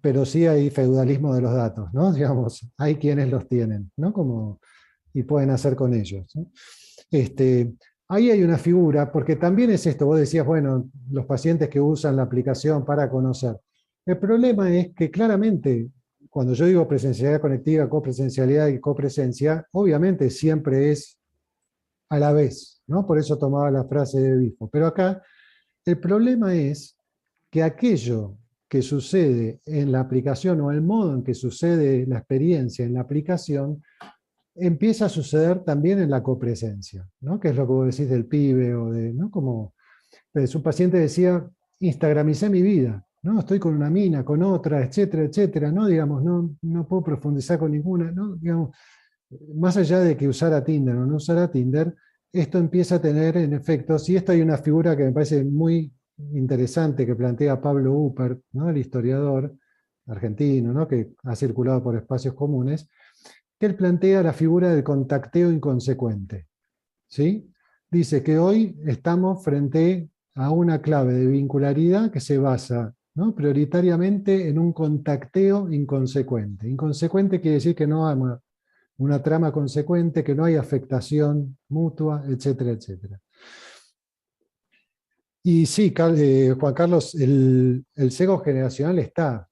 pero sí hay feudalismo de los datos, ¿no? Digamos, hay quienes los tienen, ¿no? Como, y pueden hacer con ellos, ¿no? ahí hay una figura, porque también es esto, vos decías, bueno, los pacientes que usan la aplicación para conocer. El problema es que claramente, cuando yo digo presencialidad conectiva, copresencialidad y copresencia, obviamente siempre es a la vez, ¿no? Por eso tomaba la frase de Bifo. Pero acá el problema es que aquello que sucede en la aplicación o el modo en que sucede la experiencia en la aplicación empieza a suceder también en la copresencia, ¿no? Que es lo que vos decís del pibe o de, ¿no? Como su paciente decía, instagramicé mi vida, ¿no? Estoy con una mina, con otra, etcétera, etcétera, ¿no? Digamos, no puedo profundizar con ninguna, ¿no? Digamos, más allá de que usara Tinder o no usara Tinder, esto empieza a tener en efecto, si esto hay una figura que me parece muy interesante que plantea Pablo Huppert, ¿no? El historiador argentino, ¿no? Que ha circulado por espacios comunes, que él plantea la figura del contacteo inconsecuente, ¿sí? Dice que hoy estamos frente a una clave de vincularidad que se basa, ¿no? Prioritariamente en un contacteo inconsecuente. Inconsecuente quiere decir que no hay una trama consecuente, que no hay afectación mutua, etcétera, etcétera. Y sí, Juan Carlos, el sesgo generacional está,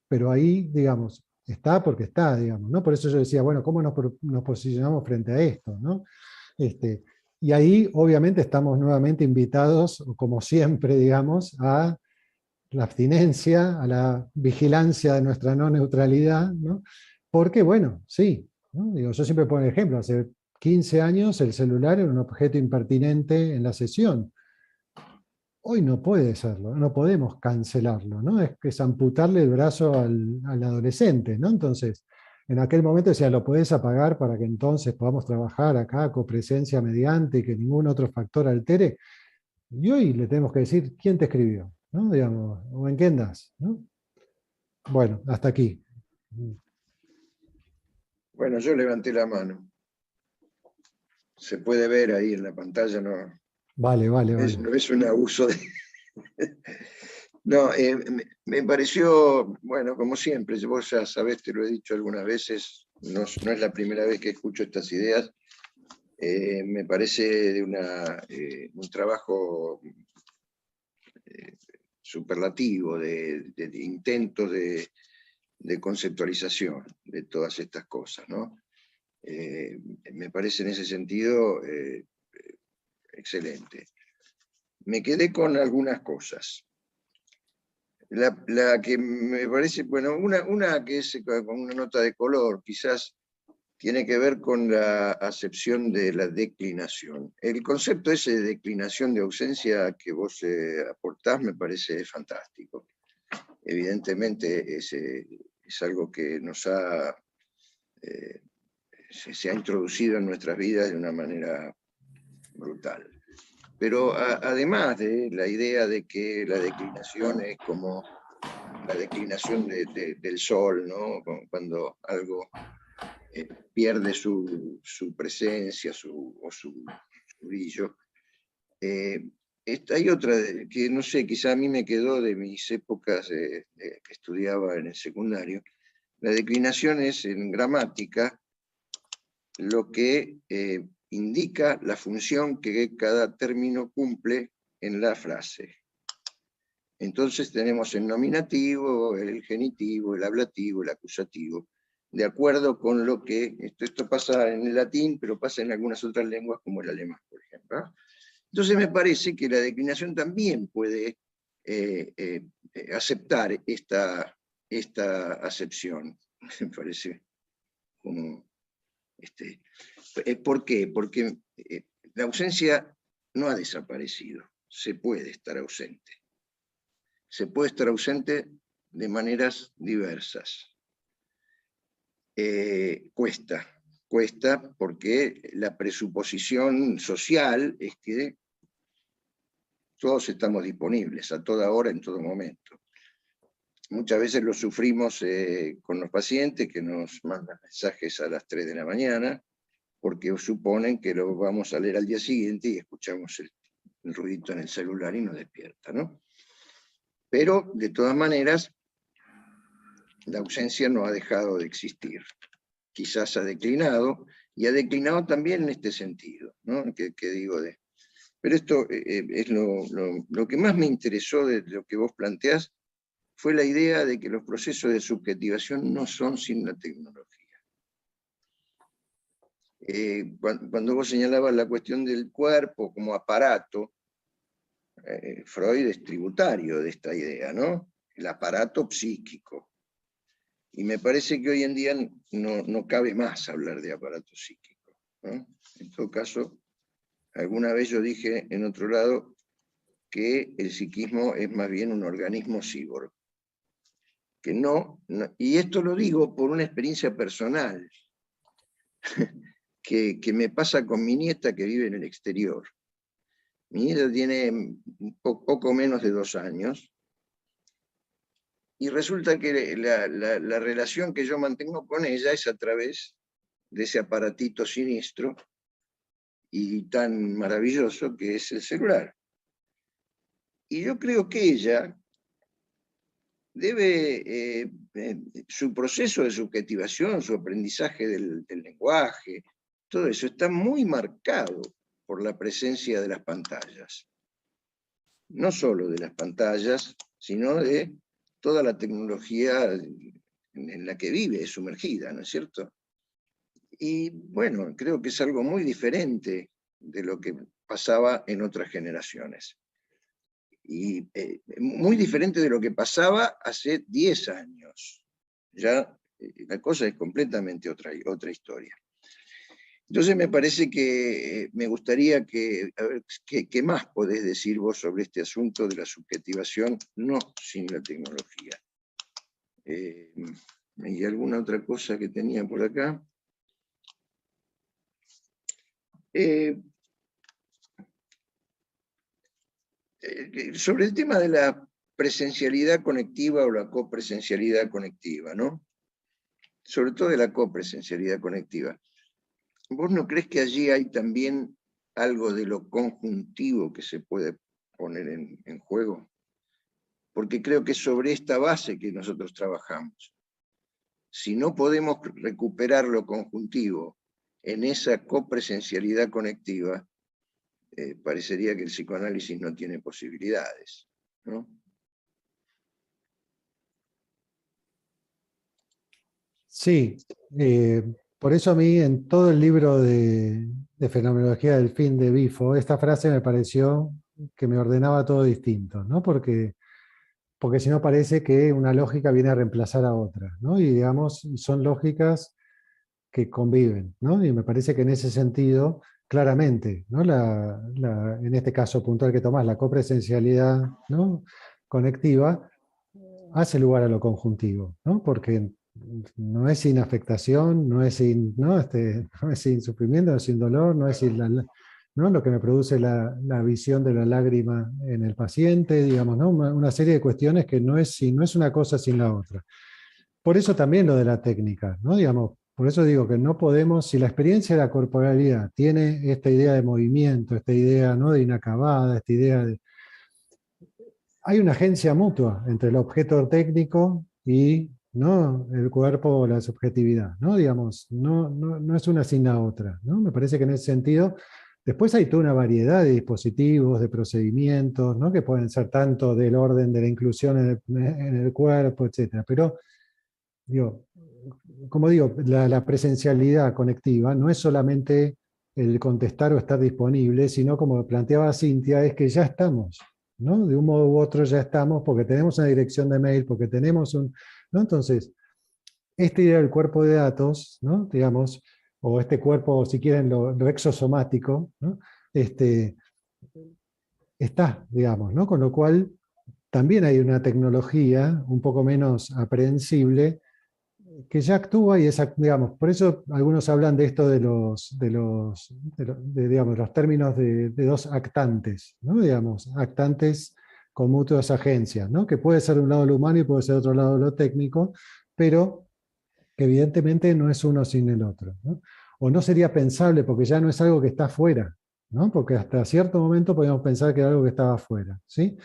pero ahí, digamos, está porque está, digamos, ¿no? Por eso yo decía, bueno, ¿cómo nos posicionamos frente a esto, ¿no? Y ahí, obviamente, estamos nuevamente invitados, como siempre, digamos, a la abstinencia, a la vigilancia de nuestra no neutralidad, ¿no? Porque, bueno, sí, ¿no? Digo, yo siempre pongo el ejemplo, hace 15 años el celular era un objeto impertinente en la sesión. Hoy no puede serlo, no podemos cancelarlo, ¿no? Es amputarle el brazo al adolescente, ¿no? Entonces, en aquel momento decía, lo podés apagar para que entonces podamos trabajar acá, copresencia mediante, y que ningún otro factor altere. Y hoy le tenemos que decir, ¿quién te escribió? ¿No? Digamos, o en qué andás, ¿no? Bueno, hasta aquí. Bueno, yo levanté la mano. Se puede ver ahí en la pantalla, no, Vale. no es un abuso de... No, me pareció, bueno, como siempre, vos ya sabés, te lo he dicho algunas veces, no es la primera vez que escucho estas ideas, me parece de un trabajo superlativo, de intentos de conceptualización de todas estas cosas, ¿no? Me parece en ese sentido excelente. Me quedé con algunas cosas. La que me parece, bueno, una que es con una nota de color, quizás tiene que ver con la acepción de la declinación. El concepto ese de declinación de ausencia que vos aportás me parece fantástico. Evidentemente es algo que nos ha, se ha introducido en nuestras vidas de una manera brutal. Pero además de la idea de que la declinación es como la declinación del sol, ¿no? Cuando algo pierde su presencia o su brillo. Hay otra que no sé, quizá a mí me quedó de mis épocas que estudiaba en el secundario. La declinación es en gramática lo que indica la función que cada término cumple en la frase. Entonces tenemos el nominativo, el genitivo, el ablativo, el acusativo, de acuerdo con lo que, esto pasa en el latín, pero pasa en algunas otras lenguas como el alemán, por ejemplo. Entonces me parece que la declinación también puede aceptar esta acepción. Me parece como... ¿Por qué? Porque la ausencia no ha desaparecido, se puede estar ausente. Se puede estar ausente de maneras diversas. Cuesta porque la presuposición social es que todos estamos disponibles a toda hora, en todo momento. Muchas veces lo sufrimos con los pacientes que nos mandan mensajes a las 3 de la mañana, porque suponen que lo vamos a leer al día siguiente y escuchamos el ruidito en el celular y nos despierta, ¿no? Pero, de todas maneras, la ausencia no ha dejado de existir. Quizás ha declinado, y ha declinado también en este sentido, ¿no? Que digo, Pero esto es lo que más me interesó de lo que vos planteás, fue la idea de que los procesos de subjetivación no son sin la tecnología. Cuando vos señalabas la cuestión del cuerpo como aparato, Freud es tributario de esta idea, ¿no? El aparato psíquico. Y me parece que hoy en día no cabe más hablar de aparato psíquico, ¿no? En todo caso, alguna vez yo dije en otro lado que el psiquismo es más bien un organismo cyborg. Que y esto lo digo por una experiencia personal, que me pasa con mi nieta que vive en el exterior. Mi nieta tiene poco menos de 2 años, y resulta que la relación que yo mantengo con ella es a través de ese aparatito siniestro y tan maravilloso que es el celular. Y yo creo que ella debe, su proceso de subjetivación, su aprendizaje del lenguaje, todo eso está muy marcado por la presencia de las pantallas. No solo de las pantallas, sino de toda la tecnología en la que vive, sumergida, ¿no es cierto? Y bueno, creo que es algo muy diferente de lo que pasaba en otras generaciones. Y muy diferente de lo que pasaba hace 10 años. Ya la cosa es completamente otra historia. Entonces me parece que me gustaría a ver, ¿qué más podés decir vos sobre este asunto de la subjetivación no sin la tecnología? ¿Y alguna otra cosa que tenía por acá? Sobre el tema de la presencialidad conectiva o la copresencialidad conectiva, ¿no? Sobre todo de la copresencialidad conectiva. ¿Vos no crees que allí hay también algo de lo conjuntivo que se puede poner en juego? Porque creo que es sobre esta base que nosotros trabajamos. Si no podemos recuperar lo conjuntivo en esa copresencialidad conectiva, parecería que el psicoanálisis no tiene posibilidades, ¿no? Sí, por eso a mí en todo el libro de Fenomenología del Fin de Bifo, esta frase me pareció que me ordenaba todo distinto, ¿no? Porque si no parece que una lógica viene a reemplazar a otra, ¿no? Y digamos, son lógicas que conviven, ¿no? Y me parece que en ese sentido, claramente, ¿no? En este caso puntual que tomás, la copresencialidad, ¿no? Conectiva, hace lugar a lo conjuntivo, ¿no? Porque no es sin afectación, no es sin, ¿no? No es sin sufrimiento, no es sin dolor, no es sin ¿no? Lo que me produce la visión de la lágrima en el paciente, digamos, ¿no? Una serie de cuestiones que no es una cosa sin la otra. Por eso también lo de la técnica, ¿no? Digamos, por eso digo que no podemos, si la experiencia de la corporalidad tiene esta idea de movimiento, esta idea, ¿no? De inacabada, esta idea de... Hay una agencia mutua entre el objeto técnico y, ¿no? El cuerpo o la subjetividad, ¿no? Digamos, no es una sin la otra, ¿no? Me parece que en ese sentido, después hay toda una variedad de dispositivos, de procedimientos, ¿no? Que pueden ser tanto del orden de la inclusión en el cuerpo, etc. Pero, digo, como digo, la presencialidad conectiva no es solamente el contestar o estar disponible, sino como planteaba Cintia, es que ya estamos, ¿no? De un modo u otro ya estamos, porque tenemos una dirección de mail, porque tenemos un... ¿no? Entonces, esta idea del cuerpo de datos, ¿no? Digamos, o este cuerpo, si quieren, lo exosomático, ¿no? Está, digamos, ¿no? Con lo cual también hay una tecnología un poco menos aprehensible que ya actúa y es, digamos, por eso algunos hablan de esto digamos, los términos de dos actantes, ¿no? Digamos, actantes con mutuas agencias, ¿no? Que puede ser de un lado lo humano y puede ser de otro lado lo técnico, pero que evidentemente no es uno sin el otro, ¿no? O no sería pensable porque ya no es algo que está afuera, ¿no? Porque hasta cierto momento podíamos pensar que era algo que estaba afuera, ¿sí?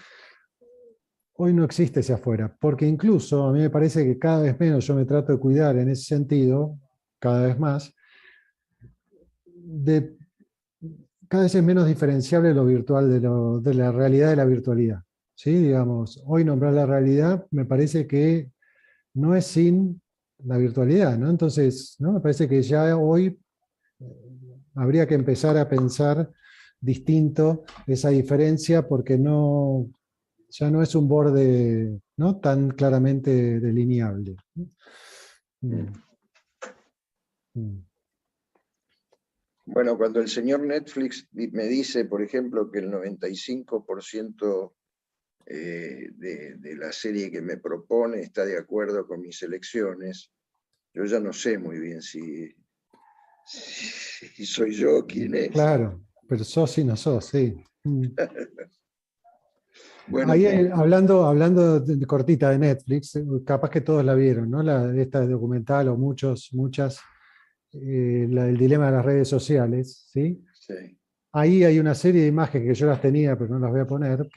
Hoy no existe ese afuera, porque incluso a mí me parece que cada vez menos yo me trato de cuidar en ese sentido, cada vez más, de cada vez es menos diferenciable lo virtual de la realidad de la virtualidad. ¿Sí? Digamos, hoy nombrar la realidad me parece que no es sin la virtualidad, ¿no? Entonces, ¿no? Me parece que ya hoy habría que empezar a pensar distinto esa diferencia porque ya no es un borde, ¿no?, tan claramente delineable. Bueno, cuando el señor Netflix me dice, por ejemplo, que el 95% de la serie que me propone está de acuerdo con mis elecciones, yo ya no sé muy bien si soy yo quien es. Claro, pero sos y no sos, sí. Bueno, Ahí, hablando cortita de Netflix, capaz que todos la vieron, ¿no? Esta documental o muchas, el dilema de las redes sociales, ¿sí? Sí. Ahí hay una serie de imágenes que yo las tenía, pero no las voy a poner,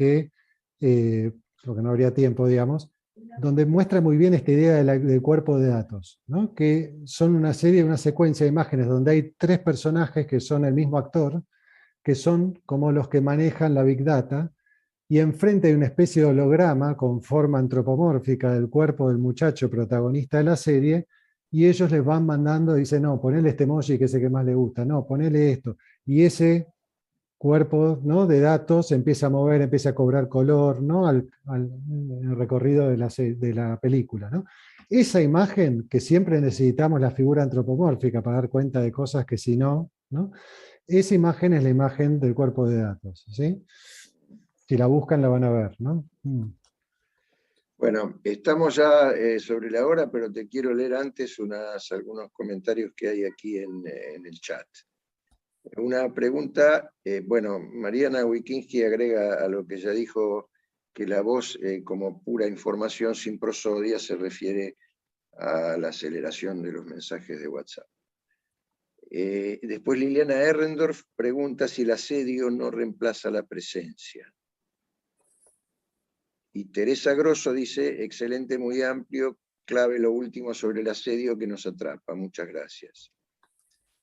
porque no habría tiempo, digamos, donde muestra muy bien esta idea del cuerpo de datos, ¿no? Que son una secuencia de imágenes donde hay 3 personajes que son el mismo actor, que son como los que manejan la Big Data, y enfrente hay una especie de holograma con forma antropomórfica del cuerpo del muchacho protagonista de la serie, y ellos les van mandando, dicen, no, ponele este emoji que es el que más le gusta, no, ponele esto, y ese cuerpo, ¿no?, de datos se empieza a mover, empieza a cobrar color, ¿no?, al recorrido de la película, ¿no? Esa imagen, que siempre necesitamos la figura antropomórfica para dar cuenta de cosas que si no, ¿no?, esa imagen es la imagen del cuerpo de datos, ¿sí? Si la buscan la van a ver, ¿no? Bueno, estamos ya sobre la hora, pero te quiero leer antes algunos comentarios que hay aquí en el chat. Una pregunta, bueno, Mariana Wikinski agrega a lo que ya dijo que la voz como pura información sin prosodia se refiere a la aceleración de los mensajes de WhatsApp. Después Liliana Errendorf pregunta si el asedio no reemplaza la presencia. Y Teresa Grosso dice, excelente, muy amplio, clave lo último sobre el asedio que nos atrapa. Muchas gracias.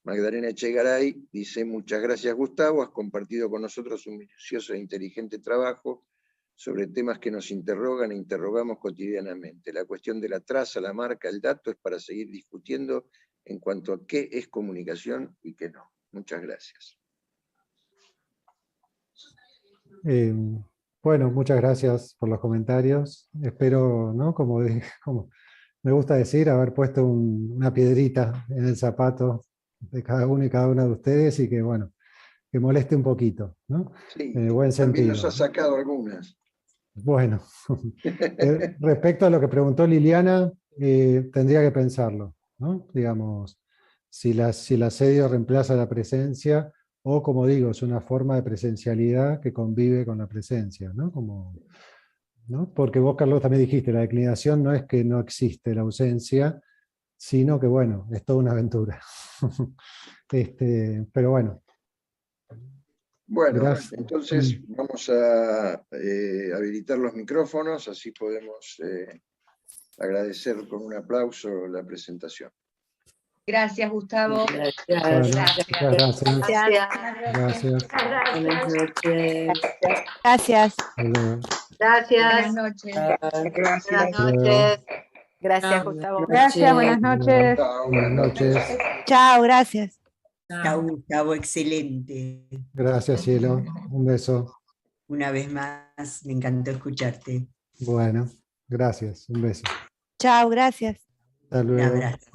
Magdalena Echegaray dice, muchas gracias Gustavo, has compartido con nosotros un minucioso e inteligente trabajo sobre temas que nos interrogan e interrogamos cotidianamente. La cuestión de la traza, la marca, el dato es para seguir discutiendo en cuanto a qué es comunicación y qué no. Muchas gracias. Bueno, muchas gracias por los comentarios. Espero, ¿no?, como me gusta decir, haber puesto una piedrita en el zapato de cada uno y cada una de ustedes y que, bueno, que moleste un poquito, ¿no? Sí, En el buen también sentido. nos ha sacado algunas. Bueno, respecto a lo que preguntó Liliana, tendría que pensarlo, ¿no? Digamos, si el asedio reemplaza la presencia o, como digo, es una forma de presencialidad que convive con la presencia, ¿no? ¿no? Porque vos, Carlos, también dijiste, la declinación no es que no existe la ausencia, sino que, bueno, es toda una aventura. Pero bueno. Bueno, Gracias. entonces vamos a habilitar los micrófonos, así podemos agradecer con un aplauso la presentación. Gracias, Gustavo. Bueno, Gracias. Gracias. Buenas noches. Gracias. Buenas noches. Buenas noches. Gracias, Gustavo. Gracias, buenas noches. Buenas noches. Chao, gracias. Chao, Gustavo, excelente. Gracias, cielo. Un beso. Una vez más, me encantó escucharte. Bueno, gracias. Un beso. Chao, gracias. Hasta Un luego. abrazo.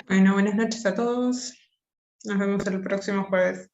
Bueno, buenas noches a todos. Nos vemos el próximo jueves.